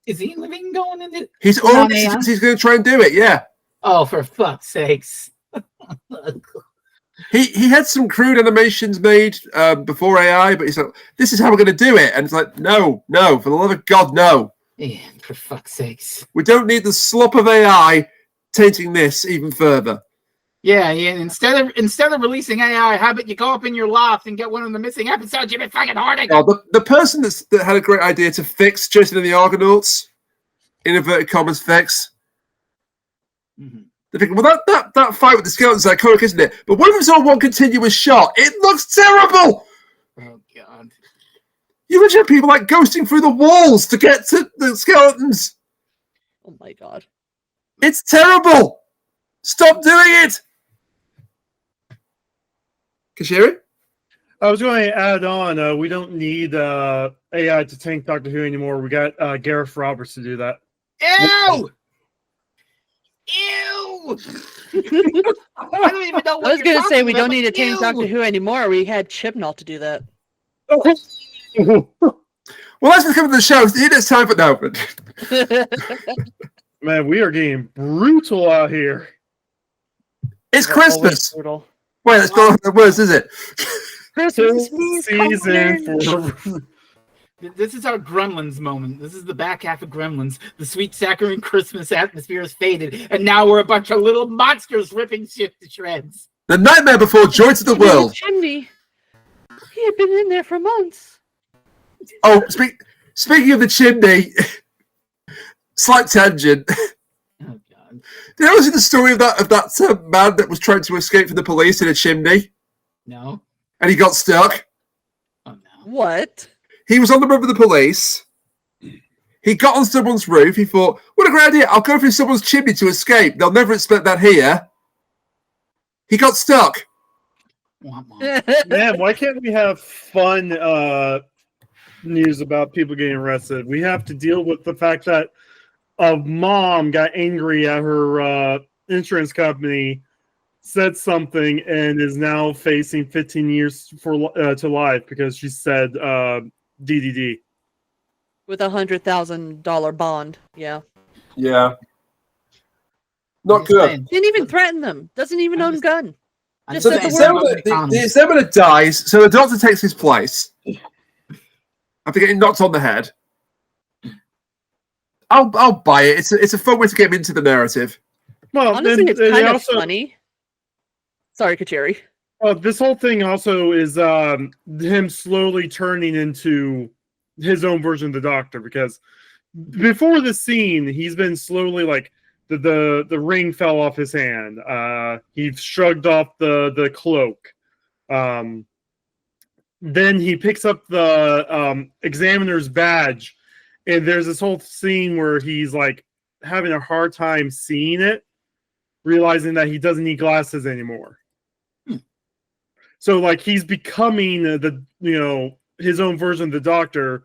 Speaker 2: Is Ian Levine going into?
Speaker 1: He's going to try and do it. Yeah.
Speaker 2: Oh, for fuck's sakes!
Speaker 1: He had some crude animations made before AI, but he's like, "This is how we're going to do it," and it's like, "No, for the love of God, no!"
Speaker 2: Yeah, for fuck's sakes.
Speaker 1: We don't need the slop of AI tainting this even further.
Speaker 2: Yeah. Instead of releasing AI, how about you go up in your loft and get one of the missing episodes you've been fucking hoarding?
Speaker 1: Oh, the person that had a great idea to fix Jason and the Argonauts, in inverted commas, fix.
Speaker 2: Mm-hmm.
Speaker 1: They're thinking, well, that fight with the skeletons is iconic, isn't it? But what if it's all one continuous shot? It looks terrible!
Speaker 2: Oh, God.
Speaker 1: You imagine people like ghosting through the walls to get to the skeletons.
Speaker 3: Oh, my God.
Speaker 1: It's terrible! Stop doing it! Kuchiri?
Speaker 4: I was going to add on, we don't need AI to tank Doctor Who anymore. We got Gareth Roberts to do that.
Speaker 2: Ew! Ew! I don't even know what
Speaker 3: I was
Speaker 2: you're
Speaker 3: gonna say
Speaker 2: talking
Speaker 3: we
Speaker 2: about,
Speaker 3: don't need to
Speaker 2: but
Speaker 3: change
Speaker 2: ew!
Speaker 3: Doctor Who anymore. We had Chibnall to do that.
Speaker 1: Well, let's become the show. It's time for no.
Speaker 4: Man, we are getting brutal out here.
Speaker 1: It's
Speaker 3: We're always
Speaker 1: Christmas.
Speaker 3: brutal.
Speaker 1: Wait, that's not the words, is it?
Speaker 3: Christmas
Speaker 4: Season for
Speaker 2: This is our Gremlins moment. This is the back half of Gremlins. The sweet saccharine Christmas atmosphere has faded, and now we're a bunch of little monsters ripping shit to shreds.
Speaker 1: The nightmare before joy to the world.
Speaker 3: Chimney. He had been in there for months.
Speaker 1: Oh, speaking of the chimney, slight tangent.
Speaker 2: Oh God!
Speaker 1: Did you ever see the story of that man that was trying to escape from the police in a chimney
Speaker 2: No.
Speaker 1: and he got stuck?
Speaker 2: Oh no.
Speaker 3: What?
Speaker 1: He was on the run with the police. He got on someone's roof. He thought, what a great idea. I'll go through someone's chimney to escape. They'll never expect that here. He got stuck.
Speaker 2: Womp womp.
Speaker 4: Man, why can't we have fun news about people getting arrested? We have to deal with the fact that a mom got angry at her insurance company, said something, and is now facing 15 years to life because she said DDD.
Speaker 3: With $100,000 bond. Yeah.
Speaker 1: Yeah. Not
Speaker 2: Just
Speaker 1: good.
Speaker 2: saying.
Speaker 3: Didn't even threaten them. Doesn't even own a gun.
Speaker 2: I'm
Speaker 3: Just
Speaker 1: So
Speaker 3: said
Speaker 1: the
Speaker 3: the
Speaker 2: saying
Speaker 3: word.
Speaker 1: examiner dies, so the doctor takes his place after getting knocked on the head. I'll buy it. It's a fun way to get him into the narrative.
Speaker 4: Well,
Speaker 3: Honestly, it's
Speaker 4: and
Speaker 3: kind of
Speaker 4: also,
Speaker 3: funny. Sorry, Kuchiri.
Speaker 4: this whole thing also is him slowly turning into his own version of the Doctor, because before the scene, he's been slowly like the ring fell off his hand. He shrugged off the cloak. Then he picks up the examiner's badge, and there's this whole scene where he's like having a hard time seeing it, realizing that he doesn't need glasses anymore. So like he's becoming his own version of the Doctor.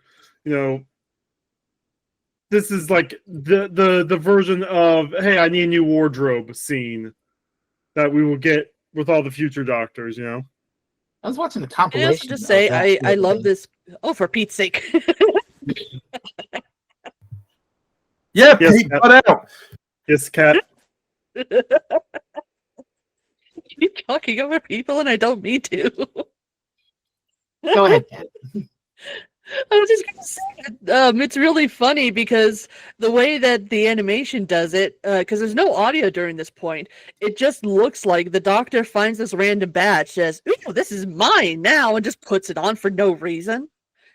Speaker 4: This is like the version of, hey, I need a new wardrobe scene that we will get with all the future Doctors.
Speaker 2: I was watching the
Speaker 3: Can I
Speaker 2: compilation.
Speaker 3: also just say
Speaker 2: of that the
Speaker 3: I
Speaker 2: other
Speaker 3: love
Speaker 2: day.
Speaker 3: this. Oh, for Pete's sake.
Speaker 1: Yeah,
Speaker 4: Yes,
Speaker 1: Pete, cut out.
Speaker 4: Yes, Cat.
Speaker 3: Keep talking over people and I don't mean to.
Speaker 2: Go ahead, Kat.
Speaker 3: I was just gonna say, it's really funny because the way that the animation does it, because there's no audio during this point, it just looks like the Doctor finds this random badge, says, "Ooh, this is mine now," and just puts it on for no reason.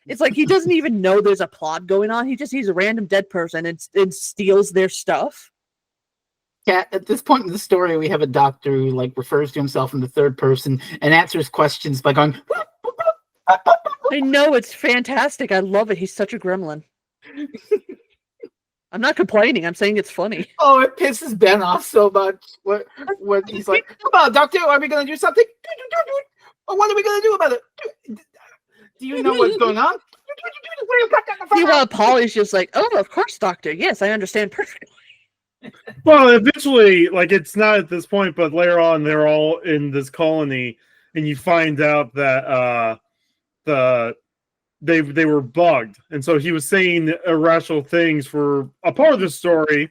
Speaker 3: It's like he doesn't even know there's a plot going on. He just sees a random dead person and steals their stuff.
Speaker 2: Kat, at this point in the story, we have a Doctor who refers to himself in the third person and answers questions by going.
Speaker 3: I know, it's fantastic. I love it. He's such a gremlin. I'm not complaining. I'm saying it's funny.
Speaker 2: Oh, it pisses Ben off so much. What he's like, come on, Doctor, are we going to do something? Oh, what are we going to do about it? Do you know what's going on?
Speaker 3: Meanwhile, Polly's just like, oh, of course, Doctor. Yes, I understand perfectly.
Speaker 4: Well, eventually, it's not at this point, but later on, they're all in this colony, and you find out that they were bugged, and so he was saying irrational things for a part of the story,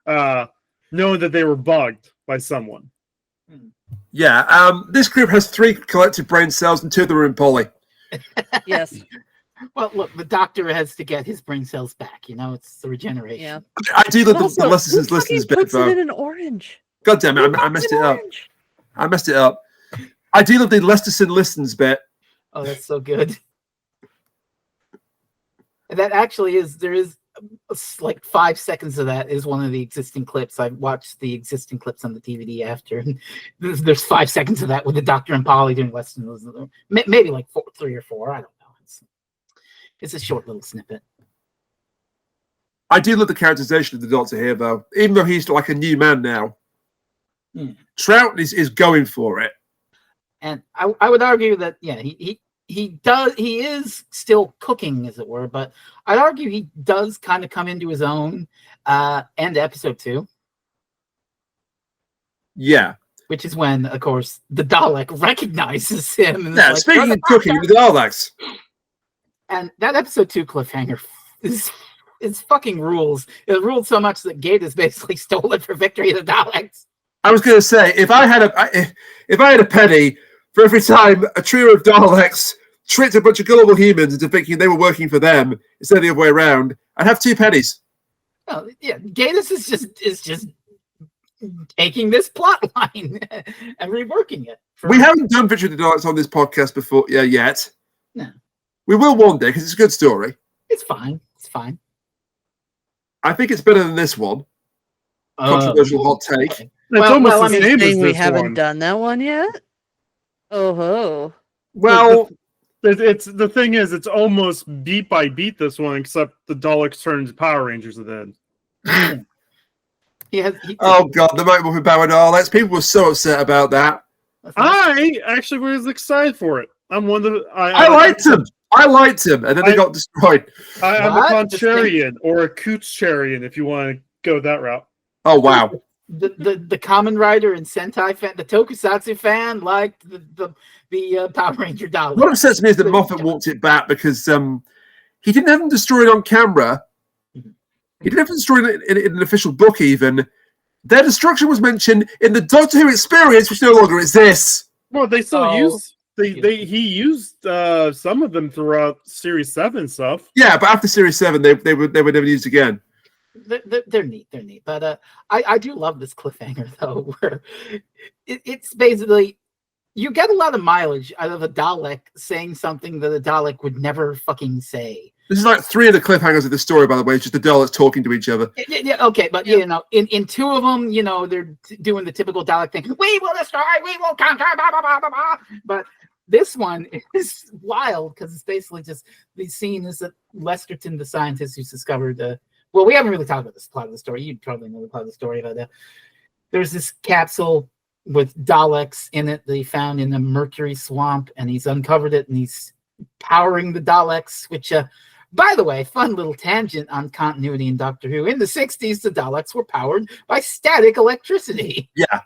Speaker 4: knowing that they were bugged by someone.
Speaker 1: Yeah, this group has 3 collective brain cells and 2 of them are in Polly.
Speaker 3: Yes.
Speaker 2: Well, look, the Doctor has to get his brain cells back. It's the regeneration.
Speaker 3: Yeah.
Speaker 1: I do love
Speaker 3: Also,
Speaker 1: the
Speaker 3: who
Speaker 1: listeners
Speaker 3: fucking
Speaker 1: bit,
Speaker 3: puts it
Speaker 1: though.
Speaker 3: in an orange?
Speaker 1: God damn it,
Speaker 3: Who
Speaker 1: I
Speaker 3: puts
Speaker 1: messed
Speaker 3: an
Speaker 1: it up.
Speaker 3: orange?
Speaker 1: I messed it up. I do love the Lesterson listens bit.
Speaker 2: Oh, that's so good. And that actually there is 5 seconds of that is one of the existing clips. I've watched the existing clips on the DVD after. And there's 5 seconds of that with the Doctor and Polly doing lessons. Maybe 3 or 4. I don't know. It's a short little snippet.
Speaker 1: I do love the characterization of the Doctor here, though. Even though he's like a new man now. Troughton is going for it.
Speaker 2: And I would argue that, yeah, he is still cooking, as it were, but I'd argue he does kind of come into his own end episode 2.
Speaker 1: Yeah.
Speaker 2: Which is when, of course, the Dalek recognizes him. And
Speaker 1: Yeah,
Speaker 2: is
Speaker 1: speaking
Speaker 2: like,
Speaker 1: of cooking, the Daleks.
Speaker 2: And that episode 2 cliffhanger is fucking rules. It ruled so much that Gatus basically stole it for Victory of the Daleks.
Speaker 1: I was going to say, if I had a penny for every time a trio of Daleks tricked a bunch of gullible humans into thinking they were working for them instead of the other way around, I'd have 2 pennies.
Speaker 2: Well, yeah, Gatus is just taking this plot line and reworking it.
Speaker 1: We haven't done Victory of the Daleks on this podcast before yet.
Speaker 2: No.
Speaker 1: We will one day because it's a good story.
Speaker 2: It's fine. It's fine.
Speaker 1: I think it's better than this one. Controversial hot take.
Speaker 2: Okay.
Speaker 4: It's almost the same as
Speaker 3: saying we
Speaker 4: this
Speaker 3: haven't
Speaker 4: one.
Speaker 3: done that one yet. Oh,
Speaker 1: Well,
Speaker 4: It's the thing is, it's almost beat by beat this one, except the Daleks turn into Power Rangers at the end.
Speaker 1: oh god, the Mighty Morphin Power Daleks. People were so upset about that.
Speaker 4: I actually was excited for it. I'm one of the.
Speaker 1: I liked him. I liked him, and then they got destroyed.
Speaker 4: I'm a contrarian or a Kucharian, if you want to go that route.
Speaker 1: Oh wow.
Speaker 2: The Kamen Rider and Sentai fan, the Tokusatsu fan, liked the Power Ranger Dalek.
Speaker 1: What upsets me is that Moffat walked it back because he didn't have them destroyed on camera. He didn't have them destroyed in an official book even. Their destruction was mentioned in the Doctor Who experience, which no longer exists.
Speaker 4: Well, they still used he used some of them throughout Series 7 stuff.
Speaker 1: Yeah, but after Series 7, they were never used again.
Speaker 2: They're neat. They're neat. But I do love this cliffhanger though, where it's basically you get a lot of mileage out of a Dalek saying something that a Dalek would never fucking say.
Speaker 1: This is like 3 of the cliffhangers of the story, by the way. It's just the Daleks talking to each other.
Speaker 2: Yeah, okay, but you know, in 2 of them, you know, they're doing the typical Dalek thing. We will destroy. We will conquer. Blah, blah, blah, blah, blah. But this one is wild because it's basically just the scene is that Lesterton, the scientist who's discovered well, we haven't really talked about this plot of the story. You probably know the plot of the story, but there's this capsule with Daleks in it that he found in a mercury swamp, and he's uncovered it, and he's powering the Daleks, which, by the way, fun little tangent on continuity in Doctor Who. In the 60s, the Daleks were powered by static electricity.
Speaker 1: Yeah.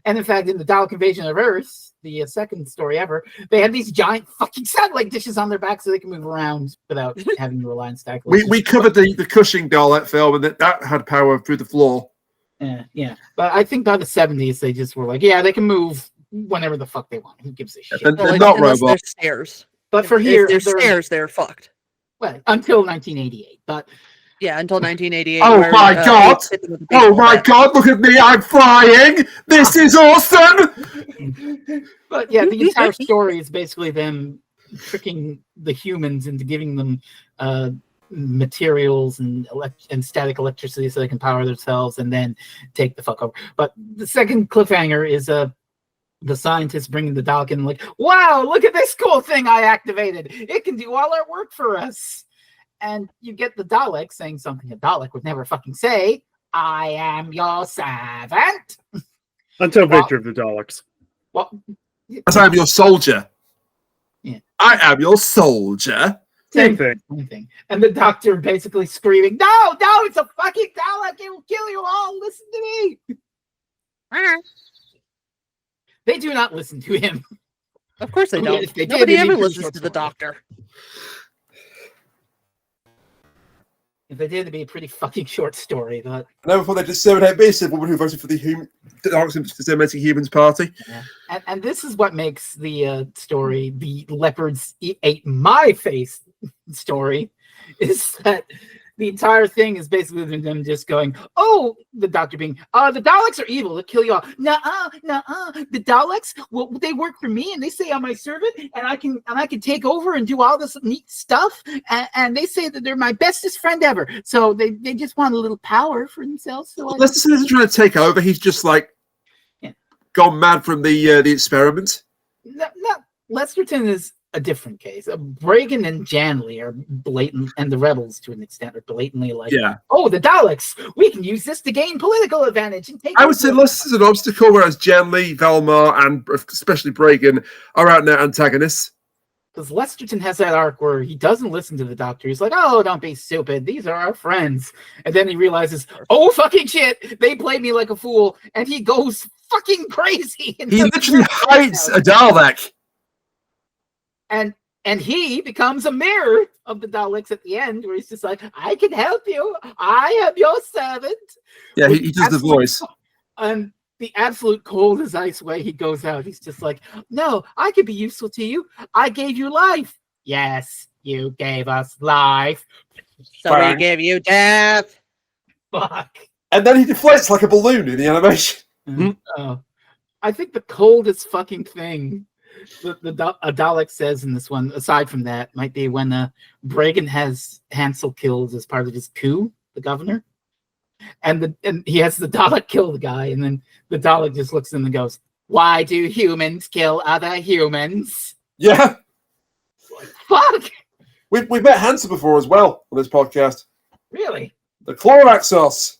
Speaker 2: And in fact, in the Dalek Invasion of Earth, the second story ever, they had these giant fucking satellite dishes on their back so they can move around without having to rely on static electricity.
Speaker 1: We covered the Cushing Dalek film, and that had power through the floor.
Speaker 2: Yeah. But I think by the 70s, they just were like, yeah, they can move whenever the fuck they want. Who gives a shit?
Speaker 1: They're not robots.
Speaker 3: They're stairs.
Speaker 2: But for
Speaker 3: If
Speaker 2: here,
Speaker 3: they're stairs, they're fucked.
Speaker 2: Well, until 1988. But
Speaker 3: yeah, until 1988.
Speaker 1: Oh
Speaker 3: where,
Speaker 1: my god! Oh my god! Look at me! I'm flying! This is awesome!
Speaker 2: But yeah, the entire story is basically them tricking the humans into giving them materials and static electricity so they can power themselves and then take the fuck over. But the second cliffhanger is the scientists bringing the Dalek in, like, wow, look at this cool thing I activated. It can do all our work for us. And you get the Dalek saying something a Dalek would never fucking say. I am your servant.
Speaker 4: Until Victory of the Daleks.
Speaker 2: Well,
Speaker 1: As I am your soldier.
Speaker 2: Yeah.
Speaker 1: I am your soldier.
Speaker 4: Same thing.
Speaker 2: And the Doctor basically screaming, no, it's a fucking Dalek. It will kill you all. Listen to me. They do not listen to him.
Speaker 3: Of course they don't.
Speaker 2: If they did,
Speaker 3: Nobody
Speaker 2: it'd be
Speaker 3: ever
Speaker 2: pretty
Speaker 3: listens
Speaker 2: short
Speaker 3: to the
Speaker 2: story.
Speaker 3: Doctor.
Speaker 2: If they did, it'd be a pretty fucking short story. But
Speaker 1: Now before they disseminate me, said woman who voted for the Daleks Disseminating Humans Party.
Speaker 2: yeah. And this is what makes the story, the leopards ate my face story, is that the entire thing is basically them just going, oh, the Doctor being, the Daleks are evil, they'll kill you all. Nuh-uh. The Daleks, well, they work for me and they say I'm my servant and I can take over and do all this neat stuff. And they say that they're my bestest friend ever. So they just want a little power for themselves. So
Speaker 1: Lester isn't trying to take over, he's just like gone mad from the experiment.
Speaker 2: No, Lesterton is a different case. Bragan and Janley are blatant, and the rebels to an extent are blatantly like, oh, the Daleks, we can use this to gain political advantage and take.
Speaker 1: I would say Lester's an obstacle, whereas Janley, Velmar, and especially Bragan are out and out antagonists.
Speaker 2: Because Lesterton has that arc where he doesn't listen to the Doctor. He's like, "Oh, don't be stupid. These are our friends." And then he realizes, "Oh, fucking shit! They played me like a fool." And he goes fucking crazy. And
Speaker 1: He literally hides a Dalek.
Speaker 2: And he becomes a mirror of the Daleks at the end, where he's just like, "I can help you. I am your servant."
Speaker 1: Yeah, he does the voice.
Speaker 2: And the absolute cold as ice way he goes out. He's just like, "No, I could be useful to you. I gave you life." "Yes, you gave us life."
Speaker 3: So we give you death.
Speaker 2: Fuck.
Speaker 1: And then he deflates like a balloon in the animation.
Speaker 2: I think the coldest fucking thing a Dalek says in this one, aside from that, might be when Bragan has Hansel killed as part of his coup, the governor. And he has the Dalek kill the guy, and then the Dalek just looks at him and goes, "Why do humans kill other humans?"
Speaker 1: Yeah.
Speaker 2: Like, fuck!
Speaker 1: We've met Hansel before as well on this podcast.
Speaker 2: Really?
Speaker 1: The Chloroxos.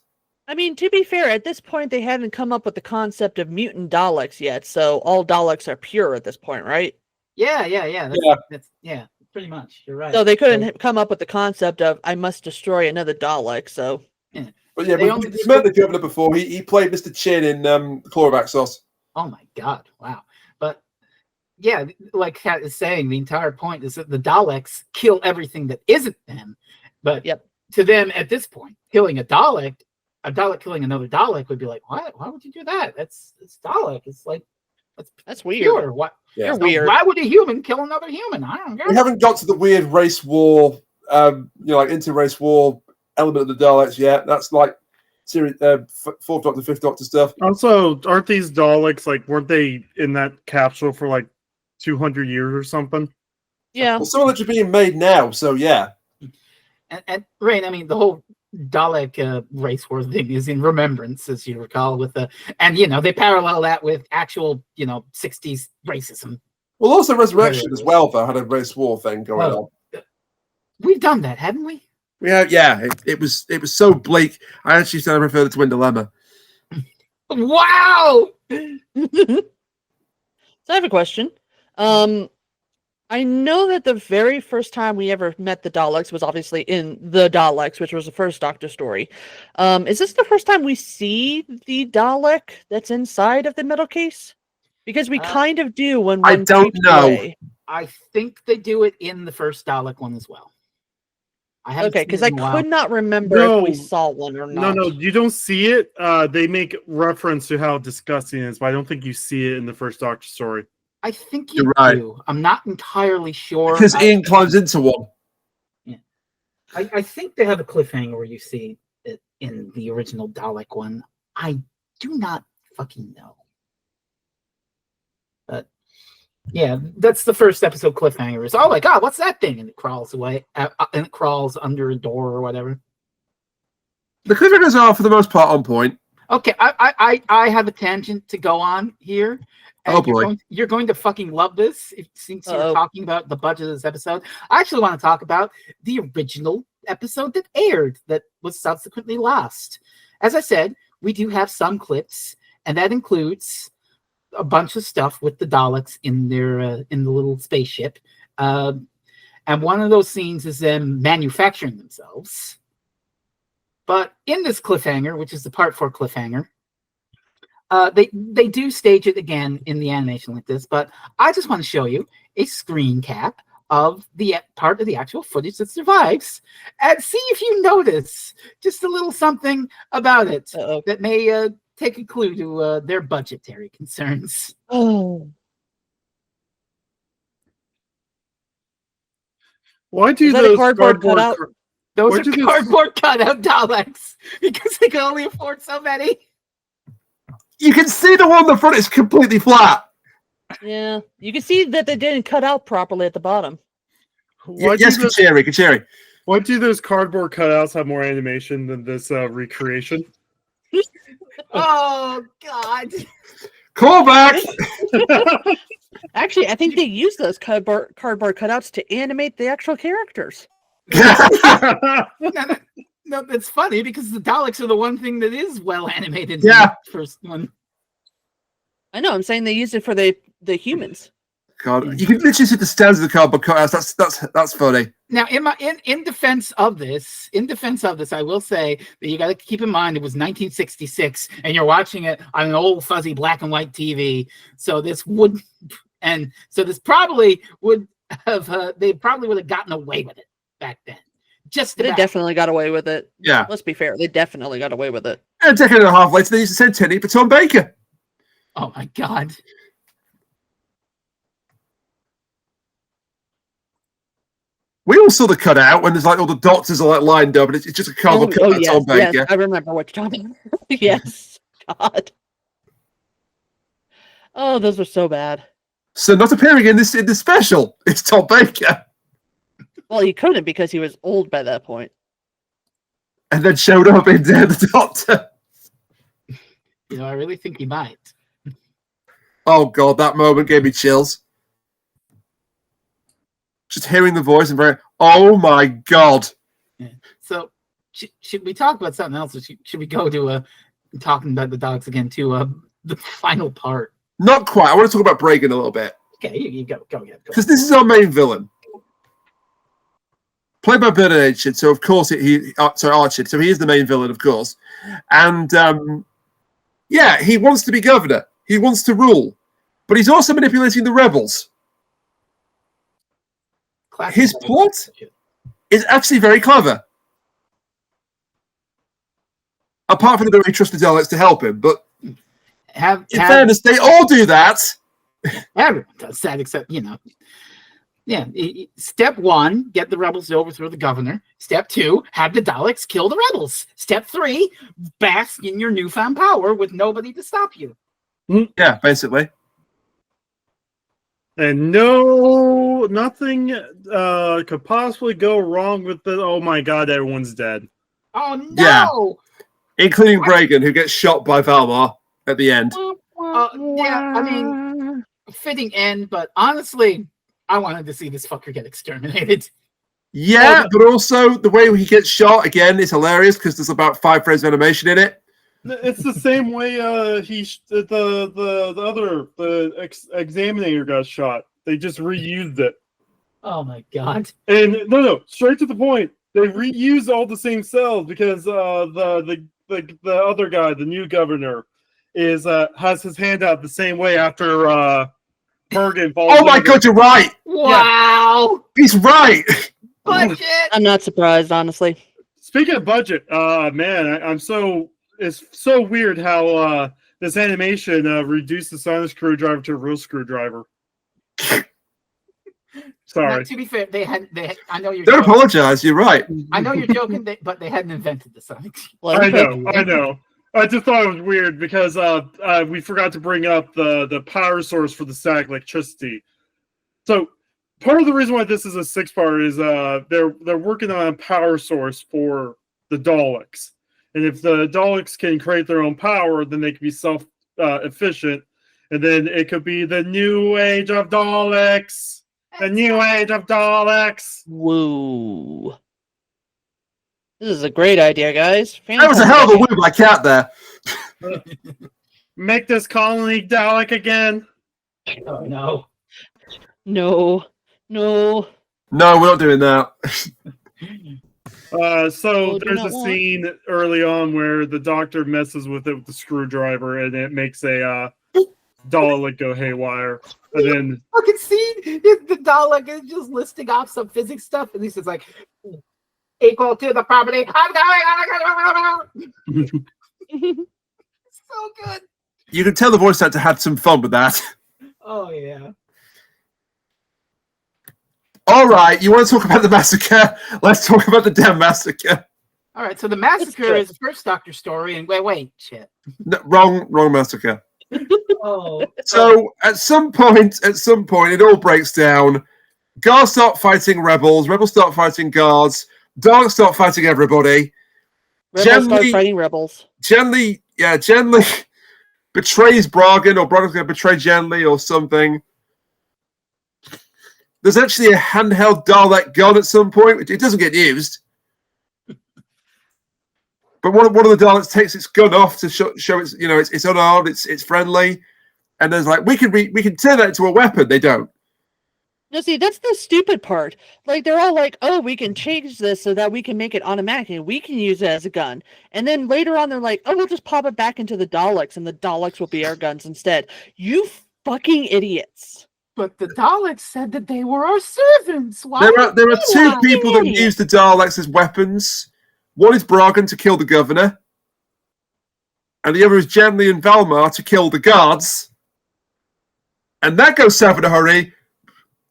Speaker 3: I mean, to be fair, at this point, they hadn't come up with the concept of mutant Daleks yet, so all Daleks are pure at this point, right?
Speaker 2: Yeah. That's pretty much. You're right.
Speaker 3: So they couldn't come up with the concept of, I must destroy another Dalek, so...
Speaker 2: Yeah.
Speaker 1: But yeah, we've met the governor before. He played Mr. Chin in Chloroxos.
Speaker 2: Oh my god, wow. But yeah, like Kat is saying, the entire point is that the Daleks kill everything that isn't them. But to them, at this point, killing a Dalek killing another Dalek would be like, what? Why would you do that? It's Dalek. It's like
Speaker 3: that's weird.
Speaker 2: Pure. What?
Speaker 1: Yeah.
Speaker 3: You're weird.
Speaker 2: Why would a human kill another human? I don't get it.
Speaker 1: We haven't got to the weird race war, like inter-race war element of the Daleks yet. That's like series Fourth Doctor, Fifth Doctor stuff.
Speaker 4: Also, aren't these Daleks weren't they in that capsule for 200 years or something?
Speaker 3: Yeah.
Speaker 1: Well, some of which are being made now, so yeah.
Speaker 2: And Rain, I mean, the whole Dalek race war thing is in Remembrance, as you recall, with they parallel that with actual 60s racism.
Speaker 1: Well, also Resurrection as well, though, had a race war thing going on.
Speaker 2: We've done that, haven't we?
Speaker 1: We have, yeah. It was so bleak. I actually started to refer to Twin Dilemma.
Speaker 2: Wow.
Speaker 3: So I have a question. I know that the very first time we ever met the Daleks was obviously in The Daleks, which was the first Doctor story. Is this the first time we see the Dalek that's inside of the metal case? Because we kind of do when one
Speaker 1: I don't know.
Speaker 3: Away.
Speaker 2: I think they do it in the first Dalek one as well.
Speaker 3: Okay, because I could not remember if we saw one or not.
Speaker 4: No, you don't see it. They make reference to how disgusting it is, but I don't think you see it in the first Doctor story.
Speaker 2: I think you
Speaker 1: right.
Speaker 2: do. I'm not entirely sure.
Speaker 1: Because Ian climbs into one.
Speaker 2: Yeah. I think they have a cliffhanger where you see it in the original Dalek one. I do not fucking know. But yeah, that's the first episode cliffhanger. Is, oh my god, what's that thing? And it crawls away, and it crawls under a door or whatever.
Speaker 1: The cliffhangers are, for the most part, on point.
Speaker 2: Okay, I have a tangent to go on here.
Speaker 1: Oh boy.
Speaker 2: You're going to fucking love this since you're talking about the budget of this episode. I actually want to talk about the original episode that aired that was subsequently lost. As I said, we do have some clips, and that includes a bunch of stuff with the Daleks in their in the little spaceship. And one of those scenes is them manufacturing themselves. But in this cliffhanger, which is the part 4 cliffhanger, they do stage it again in the animation like this, but I just want to show you a screen cap of the part of the actual footage that survives and see if you notice just a little something about it that may take a clue to their budgetary concerns.
Speaker 3: Oh.
Speaker 4: Why do those cardboard cutout?
Speaker 2: Those are cardboard cutout Daleks because they can only afford so many.
Speaker 1: You can see the one on the front is completely flat.
Speaker 3: Yeah, you can see that they didn't cut out properly at the bottom.
Speaker 1: Yes, Kuchiri.
Speaker 4: Why do those cardboard cutouts have more animation than this recreation?
Speaker 2: Oh, God.
Speaker 1: Call back!
Speaker 3: Actually, I think they use those cardboard cutouts to animate the actual characters.
Speaker 2: No, that's funny because the Daleks are the one thing that is well animated.
Speaker 1: Yeah.
Speaker 2: In the first one.
Speaker 3: I know. I'm saying they used it for the humans.
Speaker 1: God, you can literally see the stands of the cardboard cutouts. That's funny.
Speaker 2: Now, in defense of this, I will say that you got to keep in mind it was 1966, and you're watching it on an old fuzzy black and white TV. So this probably would have they probably would have gotten away with it back then.
Speaker 3: They definitely got away with it.
Speaker 1: Yeah,
Speaker 3: let's be fair. They definitely got away with it.
Speaker 1: And a decade and a half later, they used to send Tinny for Tom Baker.
Speaker 2: Oh my God.
Speaker 1: We all saw the cutout when there's like all the doctors are like lined up, and it's just a cardboard cutout of Tom Baker.
Speaker 3: Yes, I remember what you're talking about. Yes, God. Oh, those were so bad. So
Speaker 1: not appearing in this special, it's Tom Baker.
Speaker 3: Well, he couldn't because he was old by that point.
Speaker 1: And then showed up in the Doctor.
Speaker 2: I really think he might.
Speaker 1: Oh God, that moment gave me chills. Just hearing the voice and very, oh my God.
Speaker 2: Yeah. So should we talk about something else? Or should we go to talking about the Daleks again to the final part?
Speaker 1: Not quite. I want to talk about Bragan a little bit.
Speaker 2: Okay, you go ahead.
Speaker 1: Because this is our main villain. Played by Bernard Archid, so of course Archid, so he is the main villain, of course. And he wants to be governor. He wants to rule. But he's also manipulating the rebels. His plot is actually very clever. Apart from the way he trusts the Daleks to help him, but in fairness, they all do that.
Speaker 2: Everyone does that, except Yeah. Step 1, get the rebels to overthrow the governor. Step 2, have the Daleks kill the rebels. Step 3, bask in your newfound power with nobody to stop you.
Speaker 1: Yeah, basically.
Speaker 4: And nothing could possibly go wrong with the. Oh my God, everyone's dead.
Speaker 2: Oh no!
Speaker 1: Yeah. Including Bragan, who gets shot by Valmar at the end.
Speaker 2: Yeah, I mean, fitting end, but honestly, I wanted to see this fucker get exterminated.
Speaker 1: Yeah, but also the way he gets shot again is hilarious because there's about 5 frames of animation in it.
Speaker 4: It's the same way the examiner got shot. They just reused it.
Speaker 2: Oh my God!
Speaker 4: And no, straight to the point. They reuse all the same cells because the other guy, the new governor, has his hand out the same way after Bergen falls.
Speaker 1: Oh my God, you're right!
Speaker 2: Wow,
Speaker 1: he's right.
Speaker 2: Budget.
Speaker 3: I'm not surprised, honestly.
Speaker 4: Speaking of budget, man, it's so weird how this animation reduced the sonic screwdriver to a real screwdriver. Sorry.
Speaker 2: Now, to be fair, they had. I know you're.
Speaker 1: Don't apologize. You're right.
Speaker 2: I know you're joking, but they hadn't invented the sonic.
Speaker 4: I know. I just thought it was weird because we forgot to bring up the power source for the static electricity. So part of the reason why this is a 6-part is they're working on a power source for the Daleks, and if the Daleks can create their own power, then they can be self-efficient, and then it could be the new age of Daleks. The new age of Daleks.
Speaker 3: Woo. This is a great idea, guys.
Speaker 1: That was a hell of a woo by Cat there.
Speaker 4: Make this colony Dalek again.
Speaker 2: Oh, no.
Speaker 3: No.
Speaker 1: No, we're not doing that.
Speaker 4: So there's a scene early on where the Doctor messes with it with the screwdriver, and it makes a Dalek go haywire. And then
Speaker 2: fucking scene, the Dalek is just listing off some physics stuff, and he says like equal to the property. So good.
Speaker 1: You can tell the voice actor had some fun with that.
Speaker 2: Oh yeah.
Speaker 1: All right, you want to talk about the massacre? Let's talk about the damn massacre.
Speaker 2: All right, so the massacre is the first Doctor story, and wait, shit.
Speaker 1: No, wrong massacre.
Speaker 2: Oh.
Speaker 1: So at some point, it all breaks down. Guards start fighting rebels. Rebels start fighting guards. Daleks start fighting everybody.
Speaker 3: Rebels start fighting rebels.
Speaker 1: Genly betrays Bragan, or Bragan's going to betray Genly or something. There's actually a handheld Dalek gun at some point. It doesn't get used. But one of the Daleks takes its gun off to show it's it's unarmed, it's friendly, and there's like we can turn that into a weapon. They don't.
Speaker 3: No, see, that's the stupid part. Like, they're all like, oh, we can change this so that we can make it automatic and we can use it as a gun. And then later on, they're like, oh, we'll just pop it back into the Daleks and the Daleks will be our guns instead. You fucking idiots.
Speaker 2: But the Daleks said that they were our servants. Why
Speaker 1: There are two
Speaker 3: lying?
Speaker 1: people that use the Daleks as weapons. One is Bragan to kill the governor, and the other is Janley and Valmar to kill the guards. And that goes south in a hurry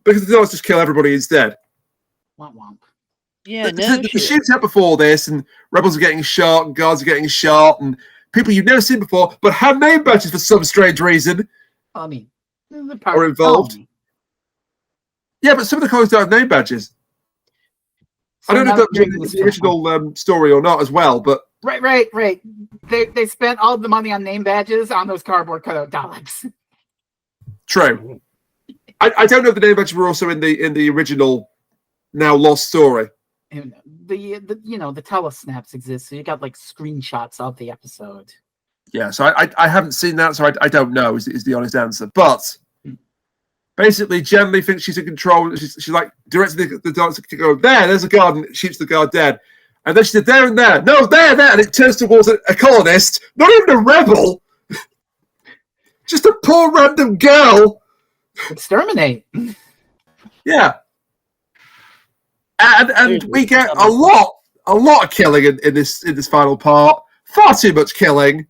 Speaker 1: because the Daleks just kill everybody instead.
Speaker 2: Womp womp.
Speaker 3: Yeah,
Speaker 1: The shootout before this, and rebels are getting shot, and guards are getting shot, and people you've never seen before, but have name badges for some strange reason.
Speaker 2: I mean,
Speaker 1: Are involved. Yeah, but some of the colors don't have name badges.
Speaker 2: So
Speaker 1: I don't know
Speaker 2: now
Speaker 1: if that was the original story or not as well, but...
Speaker 2: Right. They spent all the money on name badges on those cardboard cutout Daleks.
Speaker 1: True. I don't know if the name badges were also in the original, now lost story.
Speaker 2: And the telesnaps exist, so you got like screenshots of the episode.
Speaker 1: Yeah, so I haven't seen that, so I don't know is the honest answer. But basically, Janley thinks she's in control. She's like directing the Daleks to go, there's a guard, and shoots the guard dead. And then she said, there and there. No, there, and it turns towards a colonist, not even a rebel. Just a poor random girl.
Speaker 2: Exterminate.
Speaker 1: Yeah. And we get a lot of killing in this final part. Far too much killing.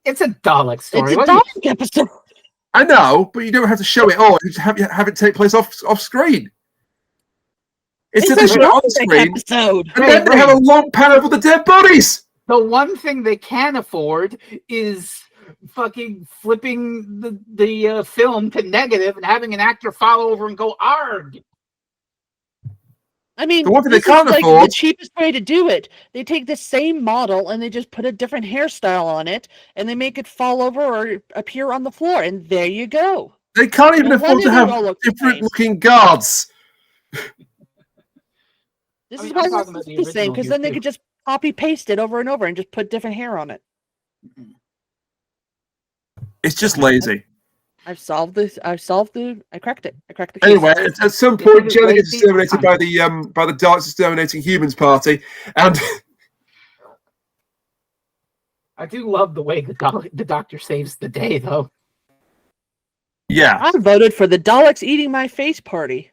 Speaker 2: It's a Dalek story.
Speaker 3: It's a Dalek episode.
Speaker 1: I know, but you don't have to show it all. You just have it take place off screen. It's
Speaker 3: a
Speaker 1: on screen,
Speaker 3: episode.
Speaker 1: and then they have a long pan over the dead bodies.
Speaker 2: The one thing they can afford is fucking flipping the film to negative and having an actor fall over and go arg.
Speaker 3: I mean,
Speaker 1: the one thing they
Speaker 3: this is
Speaker 1: can't
Speaker 3: like
Speaker 1: afford.
Speaker 3: the cheapest way to do it. They take the same model and they just put a different hairstyle on it, and they make it fall over or appear on the floor, and there you go.
Speaker 1: They can't even
Speaker 3: No
Speaker 1: afford to
Speaker 3: wonder they all
Speaker 1: have
Speaker 3: look the
Speaker 1: different
Speaker 3: same.
Speaker 1: looking guards.
Speaker 3: This
Speaker 2: I
Speaker 3: is
Speaker 2: mean,
Speaker 3: why
Speaker 2: I'm
Speaker 3: this
Speaker 2: talking about
Speaker 3: is
Speaker 2: the
Speaker 3: the same,
Speaker 2: original
Speaker 3: because
Speaker 2: here,
Speaker 3: then they
Speaker 2: too.
Speaker 3: could just copy paste it over and over and just put different hair on it.
Speaker 1: It's just lazy.
Speaker 3: I cracked it. I cracked the case.
Speaker 1: Anyway, at some point,
Speaker 2: It's
Speaker 1: Jenny gets
Speaker 2: lazy.
Speaker 1: exterminated by the Daleks Exterminating Humans party, and
Speaker 2: I do love the way the doctor saves the day, though.
Speaker 1: yeah,
Speaker 3: I voted for the Daleks eating my face party.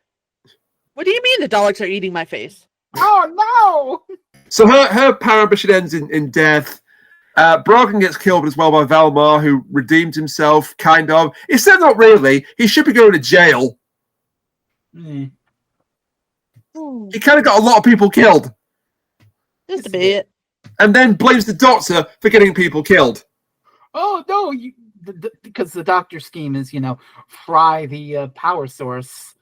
Speaker 3: What do you mean the Daleks are eating my face?
Speaker 2: Oh no!
Speaker 1: so her power ambition ends in death. Bragan gets killed as well by Valmar, who redeemed himself, kind of. He said not really. He should be going to jail. He kind of got a lot of people killed.
Speaker 3: Just a bit.
Speaker 1: And then blames the Doctor for getting people killed.
Speaker 2: Oh no! Because the doctor scheme is, fry the power source,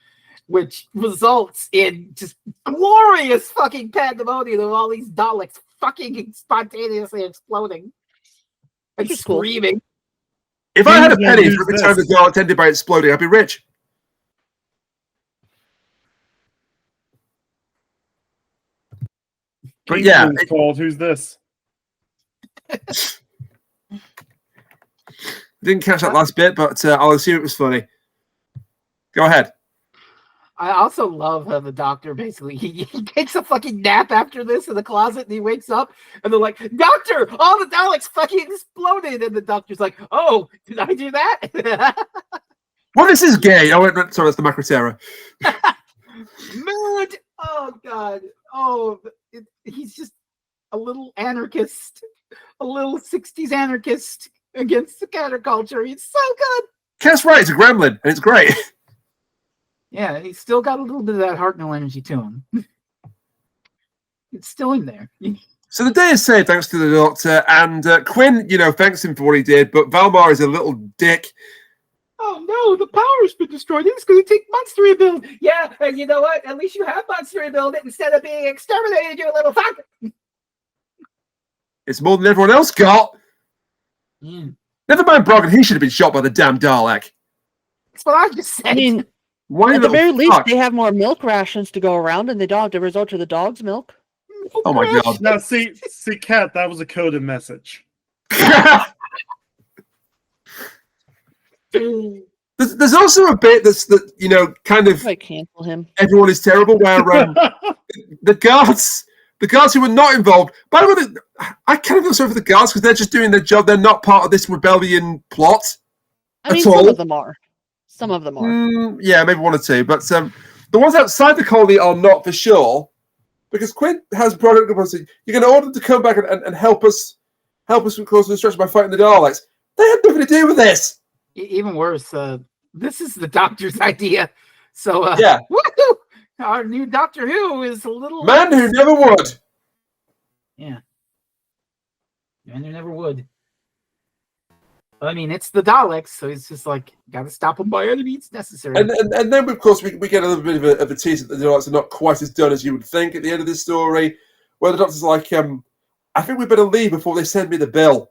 Speaker 2: which results in just glorious fucking pandemonium of all these Daleks fucking spontaneously exploding and
Speaker 3: Which is cool.
Speaker 2: screaming.
Speaker 1: If I had a
Speaker 4: Who's
Speaker 1: penny
Speaker 4: gonna
Speaker 1: for every
Speaker 4: use
Speaker 1: time the
Speaker 4: this?
Speaker 1: Daleks ended by exploding, I'd be rich. But yeah,
Speaker 4: Kingsman's called. Who's this?
Speaker 1: didn't catch that last bit, but I'll assume it was funny. Go ahead.
Speaker 2: I also love how the doctor basically he takes a fucking nap after this in the closet, and he wakes up and they're like, "Doctor, all the Daleks fucking exploded," and the doctor's like, "Oh, did I do that?"
Speaker 1: Well, this is gay. Oh, sorry, that's the Macroterra.
Speaker 2: Mood. Oh god. Oh, he's just a little anarchist, a little 60s anarchist against the counterculture. He's so good.
Speaker 1: Cat's right, it's a gremlin, and it's great.
Speaker 2: Yeah, he's still got a little bit of that Hartnell energy to him. It's still in there.
Speaker 1: So the day is saved thanks to the Doctor, and Quinn, thanks him for what he did, but Valmar is a little dick.
Speaker 2: Oh no, the power's been destroyed. It's going to take months to rebuild. Yeah, and you know what? At least you have months to rebuild it instead of being exterminated, you little fuck.
Speaker 1: It's more than everyone else got. Never mind Bragan, he should have been shot by the damn Dalek.
Speaker 2: That's what I just said.
Speaker 3: I mean,
Speaker 1: Why
Speaker 3: at the very least,
Speaker 1: fuck?
Speaker 3: they have more milk rations to go around, and they don't have to resort to the dog's milk.
Speaker 1: Oh my god.
Speaker 4: Now, see, Kat, that was a coded message.
Speaker 1: There's also a bit that kind of
Speaker 3: I cancel him.
Speaker 1: Everyone is terrible. Where the guards who were not involved. By the way, I kind of feel sorry for the guards because they're just doing their job. They're not part of this rebellion plot.
Speaker 3: I mean, some of them are. Some of them are.
Speaker 1: Yeah, maybe one or two. But the ones outside the colony are not for sure. Because Quint has brought it up and said, you're going to order them to come back and help us with close destruction by fighting the Daleks. They had nothing to do with this.
Speaker 2: Even worse, this is the Doctor's idea. So,
Speaker 1: yeah.
Speaker 2: Woo-hoo! Our new Doctor Who is a little...
Speaker 1: Man who never would.
Speaker 2: Yeah. Man who never would. I mean, it's the Daleks, so it's just like, gotta stop them by any means necessary.
Speaker 1: And then, of course, we get a little bit of a tease that the Daleks are not quite as done as you would think at the end of this story, where the Doctor's like, I think we better leave before they send me the bill.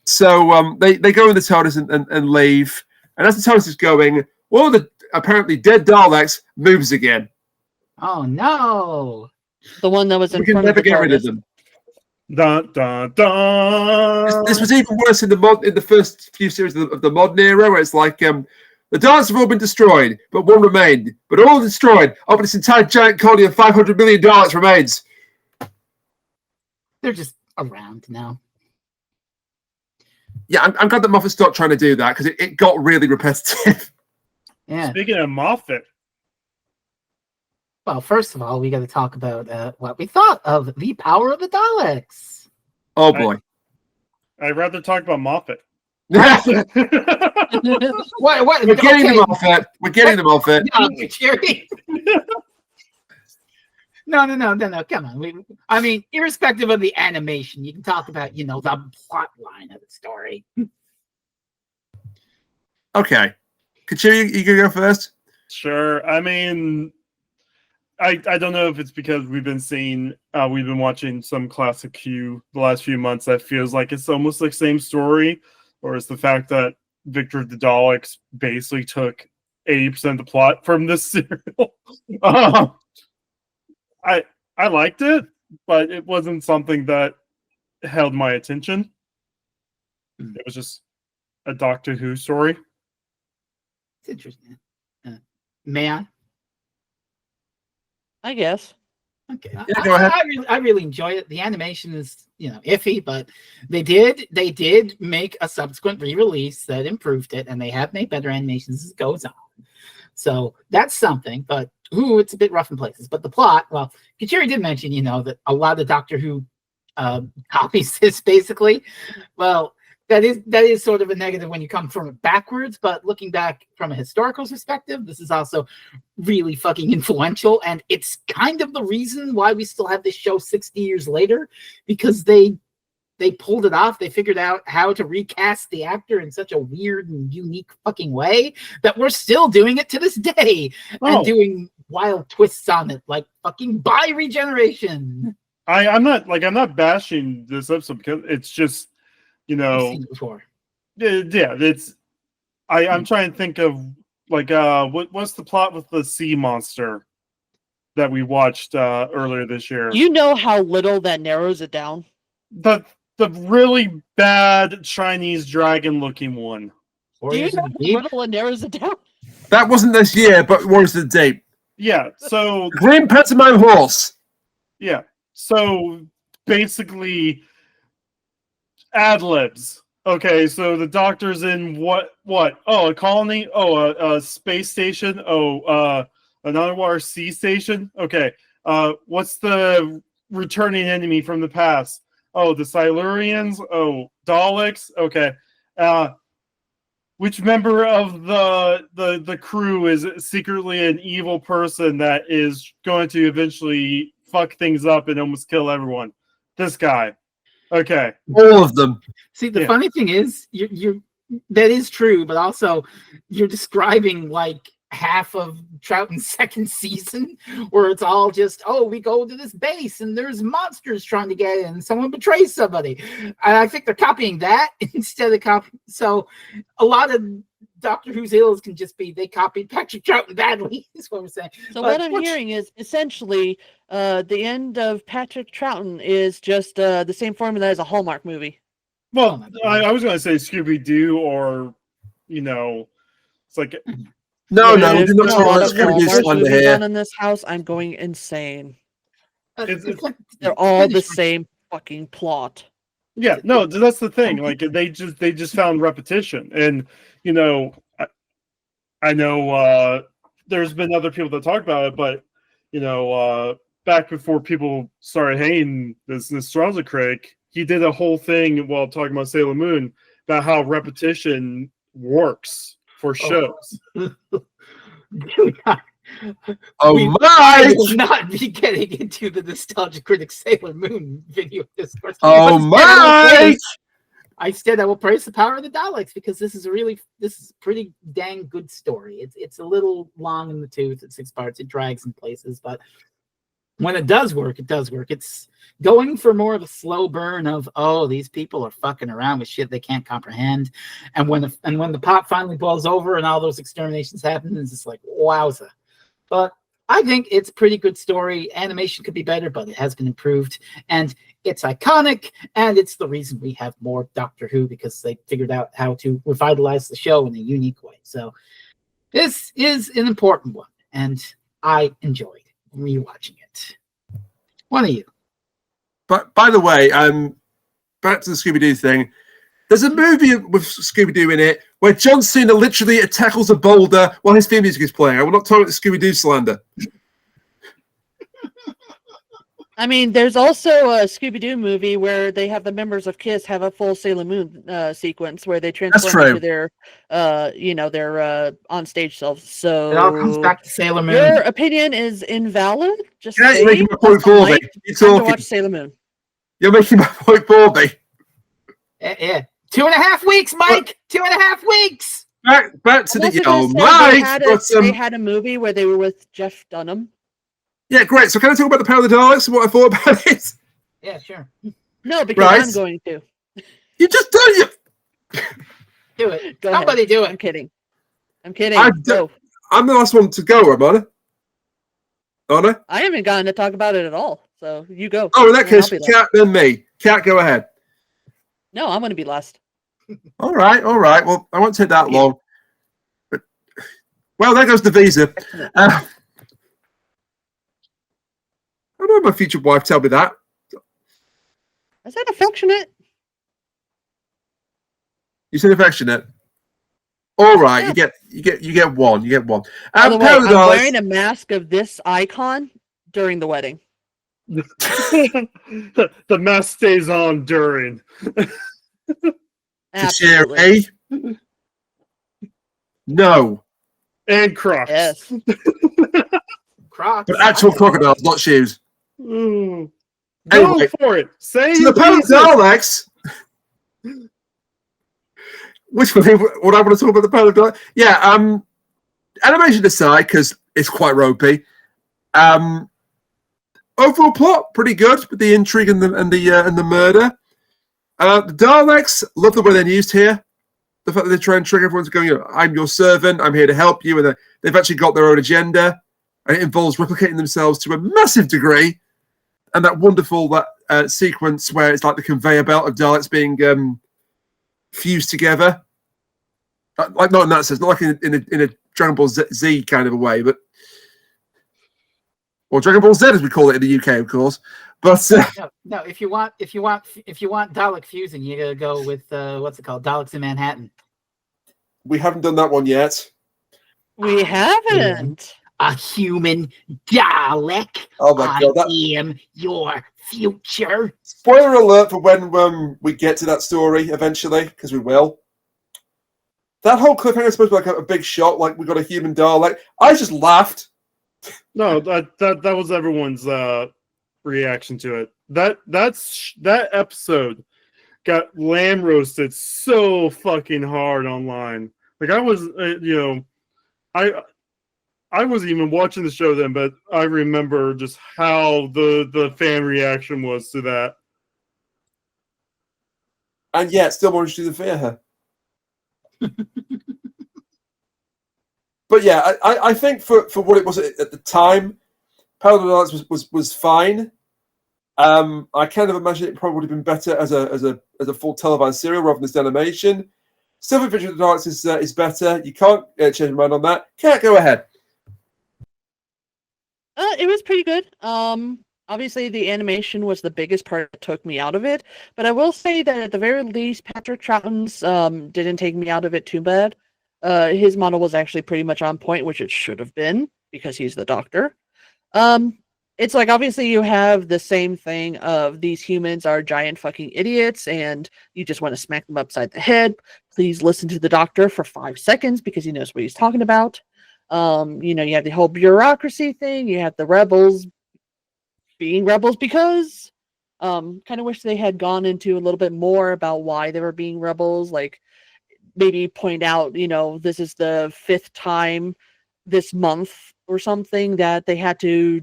Speaker 1: So they go in the TARDIS and leave. And as the TARDIS is going, one of the apparently dead Daleks moves again.
Speaker 2: Oh, no!
Speaker 3: The one that was in
Speaker 1: we can
Speaker 3: front
Speaker 1: never
Speaker 3: of the
Speaker 1: get
Speaker 3: TARDIS.
Speaker 1: rid of them.
Speaker 4: Dun, dun, dun.
Speaker 1: This was even worse in the first few series of the modern era, where it's like the Daleks have all been destroyed, but one remained. But all destroyed, but this entire giant colony of 500 million Daleks remains.
Speaker 2: They're just around now.
Speaker 1: Yeah, I'm glad that Moffat stopped trying to do that because it got really repetitive.
Speaker 2: Yeah.
Speaker 4: Speaking of Moffat.
Speaker 2: Well, first of all, we got to talk about what we thought of the power of the Daleks.
Speaker 1: Oh boy!
Speaker 4: I'd rather talk about Moffat.
Speaker 2: What?
Speaker 1: We're getting them off it. We're getting them off it.
Speaker 2: No. Come on. I mean, irrespective of the animation, you can talk about, the plot line of the story.
Speaker 1: Okay. Kuchiri, you can go first?
Speaker 4: Sure. I mean, I don't know if it's because we've been watching some classic Q the last few months that feels like it's almost like same story, or it's the fact that Victor of the Daleks basically took 80% of the plot from this serial. I liked it, but it wasn't something that held my attention. It was just a Doctor Who story.
Speaker 2: It's interesting. May I?
Speaker 3: I guess.
Speaker 2: Okay.
Speaker 1: Yeah, go ahead.
Speaker 2: I really enjoy it. The animation is, iffy, but they did make a subsequent re-release that improved it, and they have made better animations as it goes on. So that's something, but it's a bit rough in places. But the plot, well, Kuchiri did mention, that a lot of Doctor Who copies this basically. Well, that is sort of a negative when you come from it backwards, but looking back from a historical perspective, this is also really fucking influential, and it's kind of the reason why we still have this show 60 years later, because they pulled it off. They figured out how to recast the actor in such a weird and unique fucking way that we're still doing it to this day and doing wild twists on it, like fucking bi-regeneration.
Speaker 4: I'm not bashing this episode because it's just,
Speaker 2: I've seen it before.
Speaker 4: Yeah, I'm trying to think of what's the plot with the sea monster that we watched earlier this year.
Speaker 3: You know how little that narrows it down.
Speaker 4: The really bad Chinese dragon looking one.
Speaker 3: Do you know how little it narrows it down?
Speaker 1: That wasn't this year, but Warriors of the Deep.
Speaker 4: Yeah, so
Speaker 1: Green Pantomime Horse.
Speaker 4: Yeah, so basically ad-libs. Okay, so the Doctor's in what? Oh, a colony? Oh, a space station? Oh, an underwater sea station? Okay, what's the returning enemy from the past? Oh, the Silurians? Oh, Daleks? Okay. Which member of the crew is secretly an evil person that is going to eventually fuck things up and almost kill everyone? This guy. Okay.
Speaker 1: All of them.
Speaker 2: See, the funny thing is, that is true, but also you're describing like half of Troughton's second season, where it's all just, we go to this base and there's monsters trying to get in and someone betrays somebody. And I think they're copying that instead of copying. So a lot of Doctor Who's ills can just be they copied Patrick Troughton badly, is what we're saying.
Speaker 3: So what I'm hearing is essentially the end of Patrick Troughton is just the same formula as a Hallmark movie.
Speaker 4: Well, I was going to say Scooby Doo, or it's like
Speaker 1: No, we
Speaker 3: There's
Speaker 1: did
Speaker 3: been
Speaker 1: not
Speaker 3: a
Speaker 1: talk
Speaker 3: lot
Speaker 1: about
Speaker 3: of
Speaker 1: Scooby Doo
Speaker 3: Hallmark
Speaker 1: slander
Speaker 3: movies
Speaker 1: here.
Speaker 3: on in this house. I'm going insane.
Speaker 4: It's-
Speaker 3: They're all the same fucking plot.
Speaker 4: yeah, no, that's the thing. Like they just found repetition, and I know there's been other people that talk about it, but back before people started hating this nostalgia critic, he did a whole thing while talking about Sailor Moon about how repetition works for shows.
Speaker 1: Oh
Speaker 2: I
Speaker 1: my!
Speaker 2: will not be getting into the Nostalgia Critic Sailor Moon video discourse.
Speaker 1: Oh my!
Speaker 2: I said I will praise the power of the Daleks because this is a pretty dang good story. It's a little long in the tooth. It's 6 parts. It drags in places, but when it does work, it does work. It's going for more of a slow burn of, oh, these people are fucking around with shit they can't comprehend, and when the pot finally boils over and all those exterminations happen, it's just like wowza. But I think it's a pretty good story. Animation could be better, but it has been improved, and it's iconic, and it's the reason we have more Doctor Who, because they figured out how to revitalize the show in a unique way. So this is an important one, and I enjoyed rewatching it. One of you.
Speaker 1: But by the way, back to the Scooby Doo thing. There's a movie with Scooby Doo in it where John Cena literally tackles a boulder while his theme music is playing. I will not tolerate the Scooby Doo slander.
Speaker 3: I mean, there's also a Scooby Doo movie where they have the members of Kiss have a full Sailor Moon sequence where they transform into their, their on-stage selves. So
Speaker 2: it all comes back to Sailor Moon.
Speaker 3: Your opinion is invalid. Just
Speaker 1: yeah, you're making my point for me.
Speaker 3: Time to watch Sailor Moon.
Speaker 1: You're making my point for me.
Speaker 2: Yeah. 2.5 weeks, Mike. 2.5 weeks.
Speaker 1: Back to the Mike.
Speaker 3: They had a movie where they were with Jeff Dunham.
Speaker 1: Yeah, great. So can I talk about the power of the Daleks and what I thought about it?
Speaker 2: Yeah, sure.
Speaker 3: No, because I'm going to.
Speaker 1: You just done you.
Speaker 2: Do it.
Speaker 3: Go
Speaker 2: Somebody
Speaker 3: ahead.
Speaker 2: do it.
Speaker 3: I'm kidding. I'm kidding.
Speaker 1: I'm the last one to go, Ramona. Anna?
Speaker 3: I haven't gotten to talk about it at all. So you go.
Speaker 1: Oh, in that case, Cat then me. Cat, go ahead.
Speaker 3: No, I'm going to be last.
Speaker 1: All right. Well, I won't take that long. But, well, there goes the visa. I know my future wife tell me that.
Speaker 3: Is that affectionate?
Speaker 1: You said affectionate. All right, yeah. you get one. You get one.
Speaker 3: By the way, I'm wearing a mask of this icon during the wedding.
Speaker 4: The mask stays on during.
Speaker 1: Kuchiri? No.
Speaker 4: And Crocs.
Speaker 3: Yes.
Speaker 2: Crocs.
Speaker 1: But actual crocodiles, not shoes.
Speaker 4: Go for it. Say
Speaker 1: so the power of Daleks. Which one? What I want to talk about the power of Daleks? Yeah. Animation aside, because it's quite ropey. Overall plot pretty good with the intrigue and the murder. The Daleks, love the way they're used here. The fact that they try and trick everyone to go, I'm your servant, I'm here to help you, and they've actually got their own agenda, and it involves replicating themselves to a massive degree. And that wonderful sequence where it's like the conveyor belt of Daleks being fused together, like not in that sense, not like in a Dragon Ball Z kind of a way, but or Dragon Ball Z as we call it in the UK, of course. But
Speaker 2: no, if you want Dalek fusion, you gotta go with what's it called, Daleks in Manhattan.
Speaker 1: We haven't done that one yet.
Speaker 3: We haven't.
Speaker 2: A human Dalek.
Speaker 1: Oh my god!
Speaker 2: I am your future.
Speaker 1: Spoiler alert for when we get to that story eventually, because we will. That whole cliffhanger is supposed to be like a big shot, like we got a human Dalek. I just laughed.
Speaker 4: No, that was everyone's reaction to it. That episode got lamb roasted so fucking hard online. Like I was, I wasn't even watching the show then, but I remember just how the fan reaction was to that.
Speaker 1: And yet, still wanted to defeat her. But yeah, I think for what it was at the time, Power of the Daleks was fine. I kind of imagine it probably would have been better as a full televised serial rather than this animation. Silver Victory of the Daleks is better. You can't change your mind on that. Can't go ahead.
Speaker 3: It was pretty good. Obviously the animation was the biggest part that took me out of it, but I will say that at the very least, Patrick Troughton's didn't take me out of it too bad. His model was actually pretty much on point, which it should have been because he's the Doctor. It's like obviously you have the same thing of these humans are giant fucking idiots and you just want to smack them upside the head. Please listen to the Doctor for 5 seconds because he knows what he's talking about. You have the whole bureaucracy thing. You have the rebels being rebels because kind of wish they had gone into a little bit more about why they were being rebels. Like maybe point out, this is the 5th time this month or something that they had to,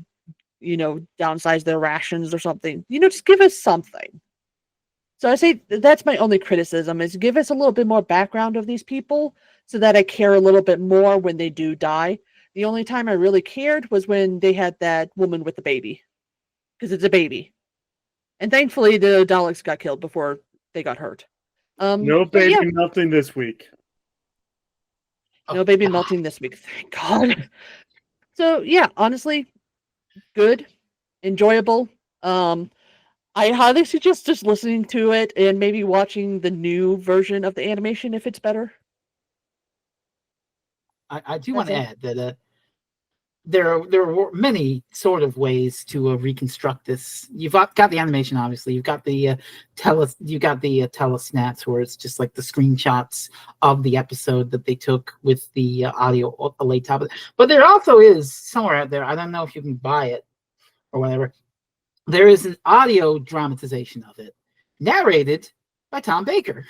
Speaker 3: downsize their rations or something. Just give us something. So I say that's my only criticism is give us a little bit more background of these people so that I care a little bit more when they do die. The only time I really cared was when they had that woman with the baby. Because it's a baby. And thankfully the Daleks got killed before they got hurt.
Speaker 4: No baby melting this week.
Speaker 3: No baby melting this week. Thank God. So yeah, honestly, good. Enjoyable. I highly suggest just listening to it and maybe watching the new version of the animation if it's better.
Speaker 2: I do want to add that there were many sort of ways to reconstruct this. You've got the animation, obviously. You've got the telesnaps where it's just like the screenshots of the episode that they took with the audio at the late top. But there also is somewhere out there. I don't know if you can buy it or whatever. There is an audio dramatization of it, narrated by Tom Baker.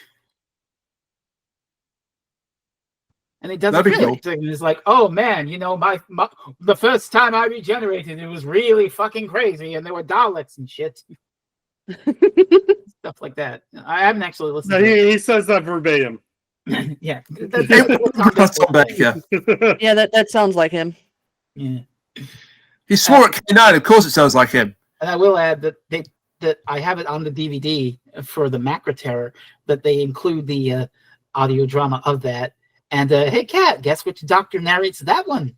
Speaker 2: And it doesn't really. It's like, oh man, the first time I regenerated, it was really fucking crazy, and there were Daleks and shit, stuff like that. I haven't actually listened.
Speaker 4: No, he says that verbatim.
Speaker 2: Yeah,
Speaker 1: that's Tom Baker.
Speaker 3: Yeah, that sounds like him.
Speaker 2: Yeah,
Speaker 1: he swore at K9. Of course, it sounds like him.
Speaker 2: And I will add that I have it on the DVD for the Macra Terror that they include the audio drama of that. And hey, Kat, guess which Doctor narrates that one?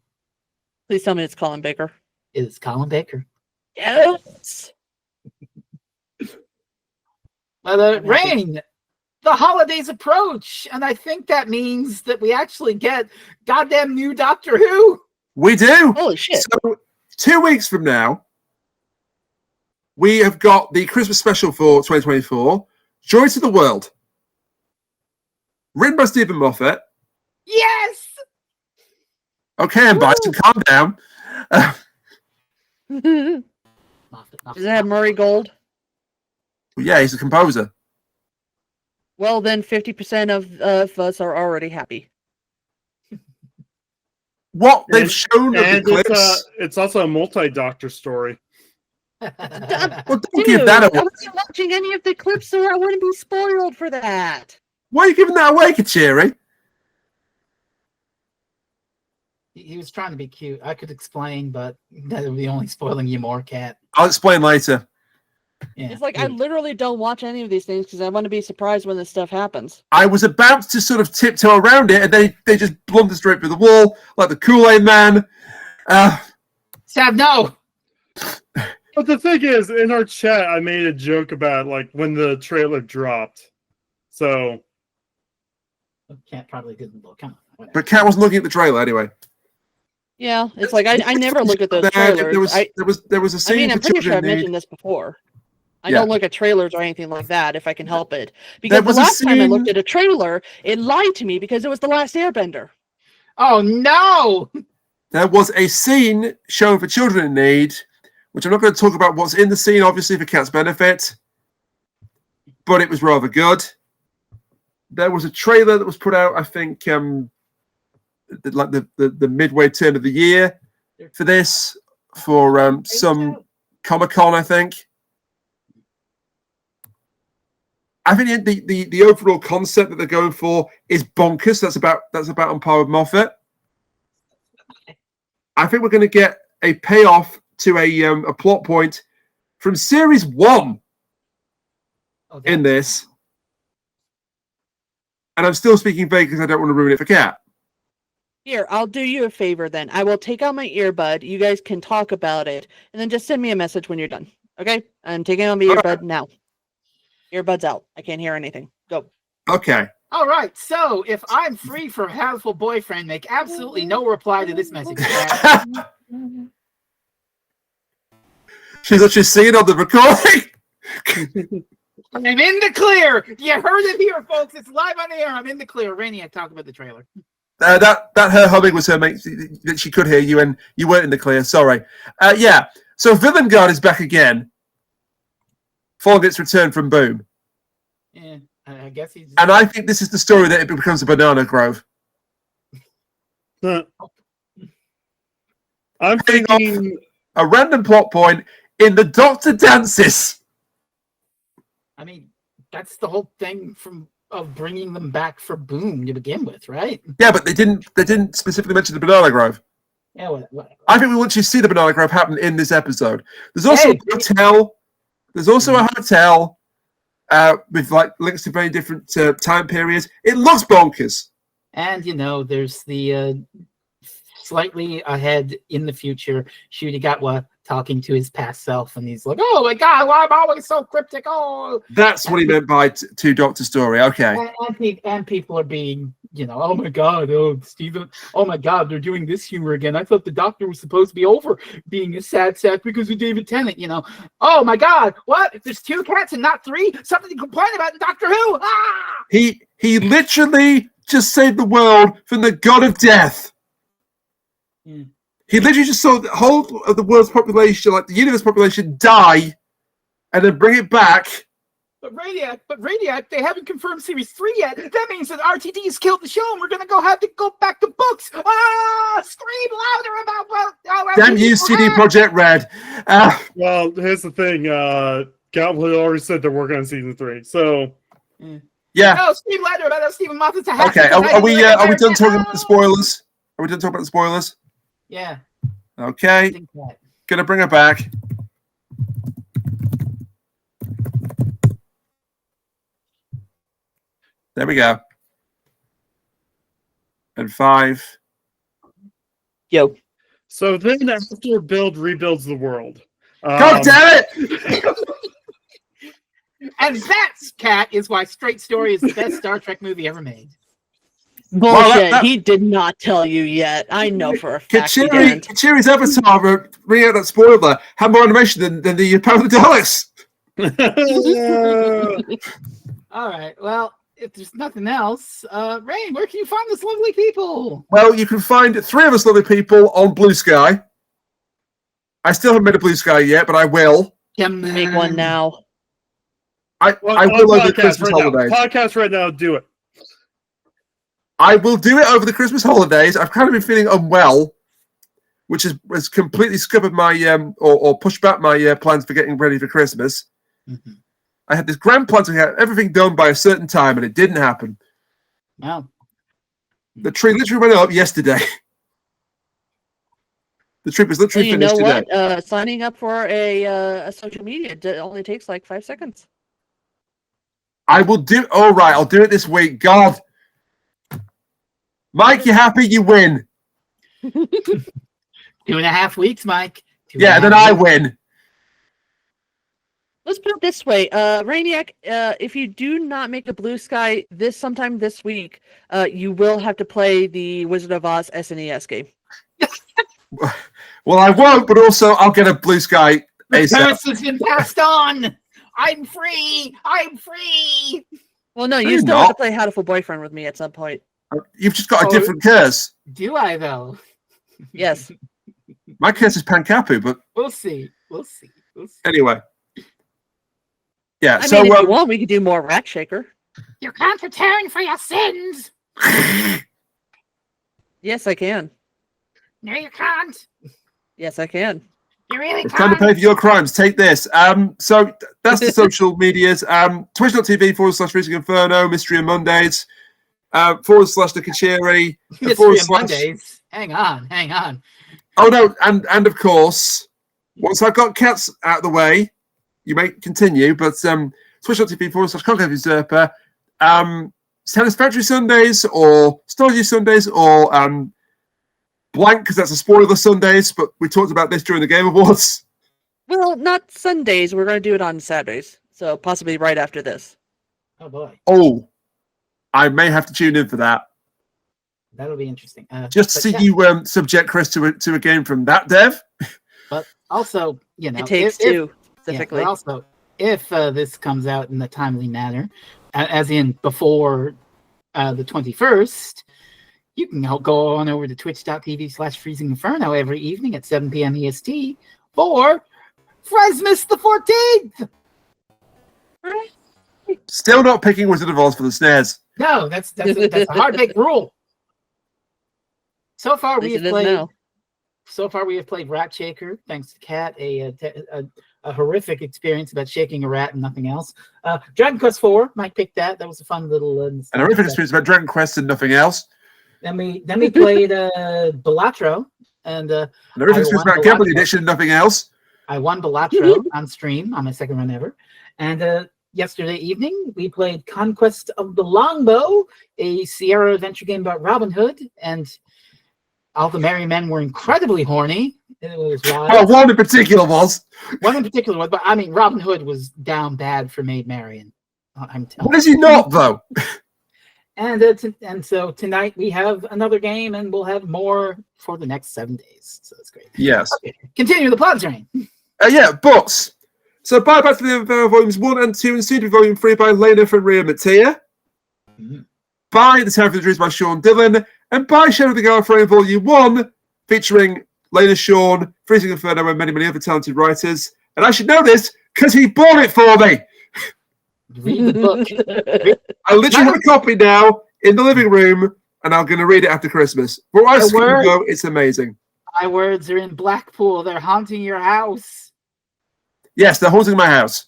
Speaker 3: Please tell me it's Colin Baker.
Speaker 2: It's Colin Baker.
Speaker 3: Yes.
Speaker 2: Rain, the holidays approach, and I think that means that we actually get goddamn new Doctor Who.
Speaker 1: We do.
Speaker 3: Holy shit!
Speaker 1: So 2 weeks from now, we have got the Christmas special for 2024, Joy to the World, written by Stephen Moffat.
Speaker 2: Yes.
Speaker 1: Okay, and Bison, calm down.
Speaker 3: Does it have Murray Gold?
Speaker 1: Yeah, he's a composer.
Speaker 3: Well, then 50% of us are already happy.
Speaker 1: What they've shown of the clips.
Speaker 4: It's also a multi-Doctor story.
Speaker 1: Well, don't give that away.
Speaker 3: I wasn't watching any of the clips, so I wouldn't be spoiled for that.
Speaker 1: Why are you giving that away, Kuchiri?
Speaker 2: He was trying to be cute. I could explain, but that would be only spoiling you more, Kat.
Speaker 1: I'll explain later.
Speaker 2: Yeah.
Speaker 3: It's like I literally don't watch any of these things because I want to be surprised when this stuff happens.
Speaker 1: I was about to sort of tiptoe around it, and they just blundered straight through the wall like the Kool-Aid Man.
Speaker 2: Sab, no.
Speaker 4: But the thing is, in our chat, I made a joke about like when the trailer dropped. So,
Speaker 2: Kat probably didn't look. Come on.
Speaker 1: But Kat wasn't looking at the trailer anyway.
Speaker 3: Yeah, it's like I never look at those trailers.
Speaker 1: There was a scene.
Speaker 3: I'm pretty sure I mentioned this before. I don't look at trailers or anything like that if I can help it. Because the last time I looked at a trailer, it lied to me because it was The Last Airbender.
Speaker 2: Oh no!
Speaker 1: There was a scene shown for children in need, which I'm not going to talk about what's in the scene, obviously, for Kat's benefit, but it was rather good. There was a trailer that was put out, I think, like the midway turn of the year for this, for some Comic-Con, I think. I think the overall concept that they're going for is bonkers. That's about on par with Moffat. I think we're going to get a payoff to a plot point from series 1
Speaker 2: Okay.
Speaker 1: in this. And I'm still speaking vague because I don't want to ruin it for Kat.
Speaker 3: Here, I'll do you a favor then. I will take out my earbud. You guys can talk about it, and then just send me a message when you're done. Okay? I'm taking out my earbud now. Earbuds out. I can't hear anything. Go.
Speaker 1: Okay.
Speaker 2: All right. So if I'm free from hateful boyfriend, make absolutely no reply to this message.
Speaker 1: She's actually singing on the recording.
Speaker 2: I'm in the clear. You heard it here, folks. It's live on the air. I'm in the clear. Rainy, I talk about the trailer.
Speaker 1: That her humming was her mate that she could hear you, and you weren't in the clear. Sorry. Yeah. So Villain Guard is back again. Following its return from Boom.
Speaker 2: Yeah, I guess he's.
Speaker 1: And I think this is the story that it becomes a banana grove.
Speaker 4: I'm thinking
Speaker 1: a random plot point in the Doctor dances.
Speaker 2: I mean, that's the whole thing of bringing them back for Boom to begin with, right?
Speaker 1: Yeah, but they didn't specifically mention the banana grove.
Speaker 2: Yeah, whatever.
Speaker 1: I think we want you to see the banana grove happen in this episode. There's also a hotel. There's also a hotel with like links to very different time periods. It looks bonkers.
Speaker 2: And there's the slightly ahead in the future Shudigatwa talking to his past self, and he's like, "Oh my God, why am I always so cryptic?" Oh,
Speaker 1: that's what he meant by two Doctor story. Okay.
Speaker 2: And people are being, oh my God, oh Stephen, oh my God, they're doing this humor again. I thought the Doctor was supposed to be over being a sad sack because of David Tennant. Oh my God, what? There's 2 cats and not 3. Something to complain about in Doctor Who. Ah!
Speaker 1: He literally just saved the world from the god of death.
Speaker 2: Mm.
Speaker 1: He literally just saw the whole of the world's population, like the universe population, die, and then bring it back.
Speaker 2: But Radiac, they haven't confirmed Series 3 yet. That means that RTD has killed the show, and we're going to have to go back to books. Ah! Scream louder about
Speaker 1: Damn you, CD Projekt Red.
Speaker 4: Well, here's the thing. Gauntlet already said they're working on Season 3, so...
Speaker 1: Yeah.
Speaker 2: No, scream louder about Stephen Moffat's a hack.
Speaker 1: Okay, are we done talking about the spoilers? Are we done talking about the spoilers?
Speaker 2: Yeah.
Speaker 1: Okay. Gonna bring her back. There we go. And 5.
Speaker 3: Yo.
Speaker 4: So then after Build rebuilds the world.
Speaker 1: God damn it!
Speaker 2: And that's, Kat, is why Straight Story is the best Star Trek movie ever made.
Speaker 3: Bullshit. He did not tell you yet. I know for a fact he didn't.
Speaker 1: Kuchiri's avatar, bring out that spoiler, had more animation than the Power of the Daleks.
Speaker 2: All right. Well, if there's nothing else, Rain, where can you find this lovely people?
Speaker 1: Well, you can find 3 of us lovely people on Blue Sky. I still haven't made a Blue Sky yet, but I will.
Speaker 3: Make one now.
Speaker 1: I will over the Christmas holidays.
Speaker 4: Podcast right now, do it.
Speaker 1: I will do it over the Christmas holidays. I've kind of been feeling unwell, which has completely scuppered my or pushed back my plans for getting ready for Christmas.
Speaker 2: Mm-hmm.
Speaker 1: I had this grand plan to get everything done by a certain time, and it didn't happen.
Speaker 2: Wow.
Speaker 1: The tree literally went up yesterday. The trip was literally finished today.
Speaker 3: You know what? Signing up for a social media only takes like 5 seconds.
Speaker 1: I will do. All right, I'll do it this week. God, Mike, you happy? You win.
Speaker 2: 2.5 weeks, Mike.
Speaker 1: Yeah, then I win.
Speaker 3: Let's put it this way, Rainiac, if you do not make a Blue Sky sometime this week, you will have to play the Wizard of Oz SNES game.
Speaker 1: Well, I won't, but also I'll get a Blue Sky
Speaker 2: The
Speaker 1: ASAP.
Speaker 2: curse has been passed on. I'm free. I'm free.
Speaker 3: Well, no, you still have to play Hatful Boyfriend with me at some point.
Speaker 1: You've just got a different curse.
Speaker 2: Do I, though?
Speaker 3: Yes.
Speaker 1: My curse is Pankapu, but
Speaker 2: We'll see. We'll see. We'll see.
Speaker 1: anyway. Yeah,
Speaker 3: I
Speaker 1: so
Speaker 3: mean, if you want, we could do more Rack Shaker.
Speaker 2: You can't atone for your sins.
Speaker 3: Yes, I can.
Speaker 2: No, you can't.
Speaker 3: Yes, I can.
Speaker 2: You really
Speaker 1: it's time to
Speaker 2: can't.
Speaker 1: pay for your crimes. Take this. So that's the social medias. Twitch.tv/Freezing Inferno, Mystery on Mondays, / the Kuchiri,
Speaker 2: Mystery on Mondays. Hang on.
Speaker 1: Oh no, and of course, once I've got cats out of the way, you may continue, but twitch.tv/Conclave Usurper, Satisfactory Sundays or Stardew Sundays or blank, because that's a spoiler Sundays, but we talked about this during the Game Awards.
Speaker 3: Well, not Sundays. We're going to do it on Saturdays, so possibly right after this.
Speaker 2: Oh boy.
Speaker 1: Oh, I may have to tune in for that.
Speaker 2: That'll be interesting.
Speaker 1: Just to see you subject Chris to a game from that dev.
Speaker 2: But also, you know,
Speaker 3: It takes two, specifically.
Speaker 2: Yeah, but also, if this comes out in a timely manner, as in before the 21st, you can go on over to twitch.tv/Freezing Inferno every evening at 7 p.m. EST for Frezno the 14th.
Speaker 1: Still not picking Wizard of Oz for the snares.
Speaker 2: No, that's a hard-baked rule. So far we have played Rat Shaker, thanks to Kat, a horrific experience about shaking a rat and nothing else. Dragon Quest IV, might pick that. That was a fun little.
Speaker 1: And a horrific experience about Dragon Quest and nothing else.
Speaker 2: Then we played Balatro and
Speaker 1: an horrific experience about Gambling Edition and nothing else.
Speaker 2: I won Balatro on stream on my second run ever, and yesterday evening we played Conquest of the Longbow, a Sierra adventure game about Robin Hood, and all the merry men were incredibly horny. It was wild.
Speaker 1: Well, one in particular was.
Speaker 2: But I mean, Robin Hood was down bad for Maid Marian. I'm telling.
Speaker 1: What is he not, though?
Speaker 2: And so tonight we have another game, and we'll have more for the next 7 days. So that's great.
Speaker 1: Yes.
Speaker 2: Okay. Continue the plot train.
Speaker 1: Books. So, buy Back to the Inferno Volumes 1 and 2 and soon to Volume 3 by Lena from Ria Mattia. Buy The Town of the Dreams by Sean Dillon. And buy Shadow of the Gallifreyan Volume 1, featuring Lena Shawn, Freezing Inferno, and many, many other talented writers. And I should know this because he bought it for me.
Speaker 2: Read the book.
Speaker 1: I literally have a copy now in the living room, and I'm going to read it after Christmas. But I go, it's amazing.
Speaker 2: My words are in Blackpool. They're haunting your house.
Speaker 1: Yes, they're haunting my house.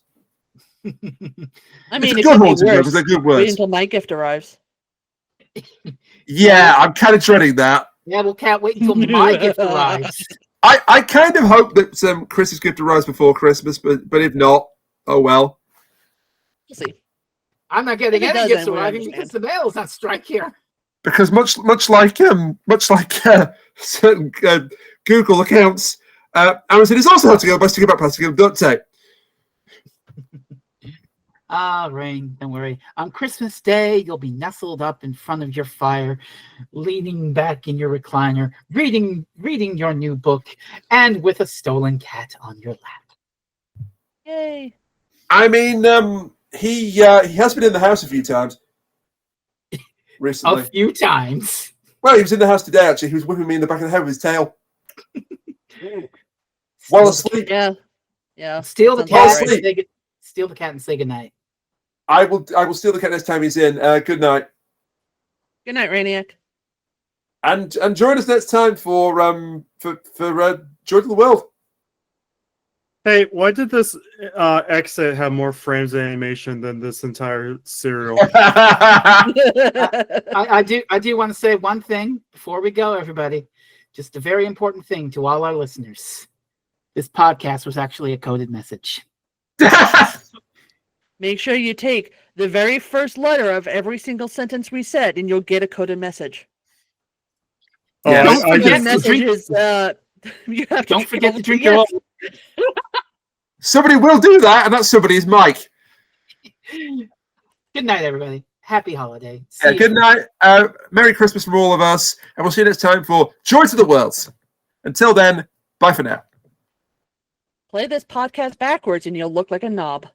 Speaker 3: I mean,
Speaker 1: it's good haunting, because they're good words.
Speaker 3: Wait until my gift arrives.
Speaker 1: Yeah, I'm kind of dreading that.
Speaker 2: Yeah, well, can't wait until my gift arrives.
Speaker 1: I kind of hope that Chris's gift arrives before Christmas, but if not, oh well.
Speaker 3: We'll see.
Speaker 2: I'm not getting any gifts arriving because the mail's on strike here.
Speaker 1: Because much like certain Google accounts, Amazon is also having to go by sticking about plastic and duct tape.
Speaker 2: Rain, don't worry. On Christmas Day, you'll be nestled up in front of your fire, leaning back in your recliner, reading your new book, and with a stolen cat on your lap.
Speaker 3: Yay!
Speaker 1: I mean, he has been in the house a few times recently.
Speaker 2: A few times.
Speaker 1: Well, he was in the house today. Actually, he was whipping me in the back of the head with his tail while asleep.
Speaker 3: Yeah.
Speaker 2: Steal the cat. Steal the cat and say goodnight.
Speaker 1: I will steal the cat next time he's in. Good night.
Speaker 3: Good night, Rainiac.
Speaker 1: And join us next time for Joy to the World.
Speaker 4: Hey, why did this exit have more frames of animation than this entire serial?
Speaker 2: I do want to say one thing before we go, everybody. Just a very important thing to all our listeners. This podcast was actually a coded message.
Speaker 3: Make sure you take the very first letter of every single sentence we said, and you'll get a coded message.
Speaker 1: Yeah,
Speaker 2: don't forget
Speaker 3: to
Speaker 2: drink your own.
Speaker 1: Somebody will do that, and that somebody is Mike.
Speaker 2: Good night, everybody. Happy holiday.
Speaker 1: Good night. Merry Christmas from all of us, and we'll see you next time for Joy to the World. Until then, bye for now.
Speaker 3: Play this podcast backwards, and you'll look like a knob.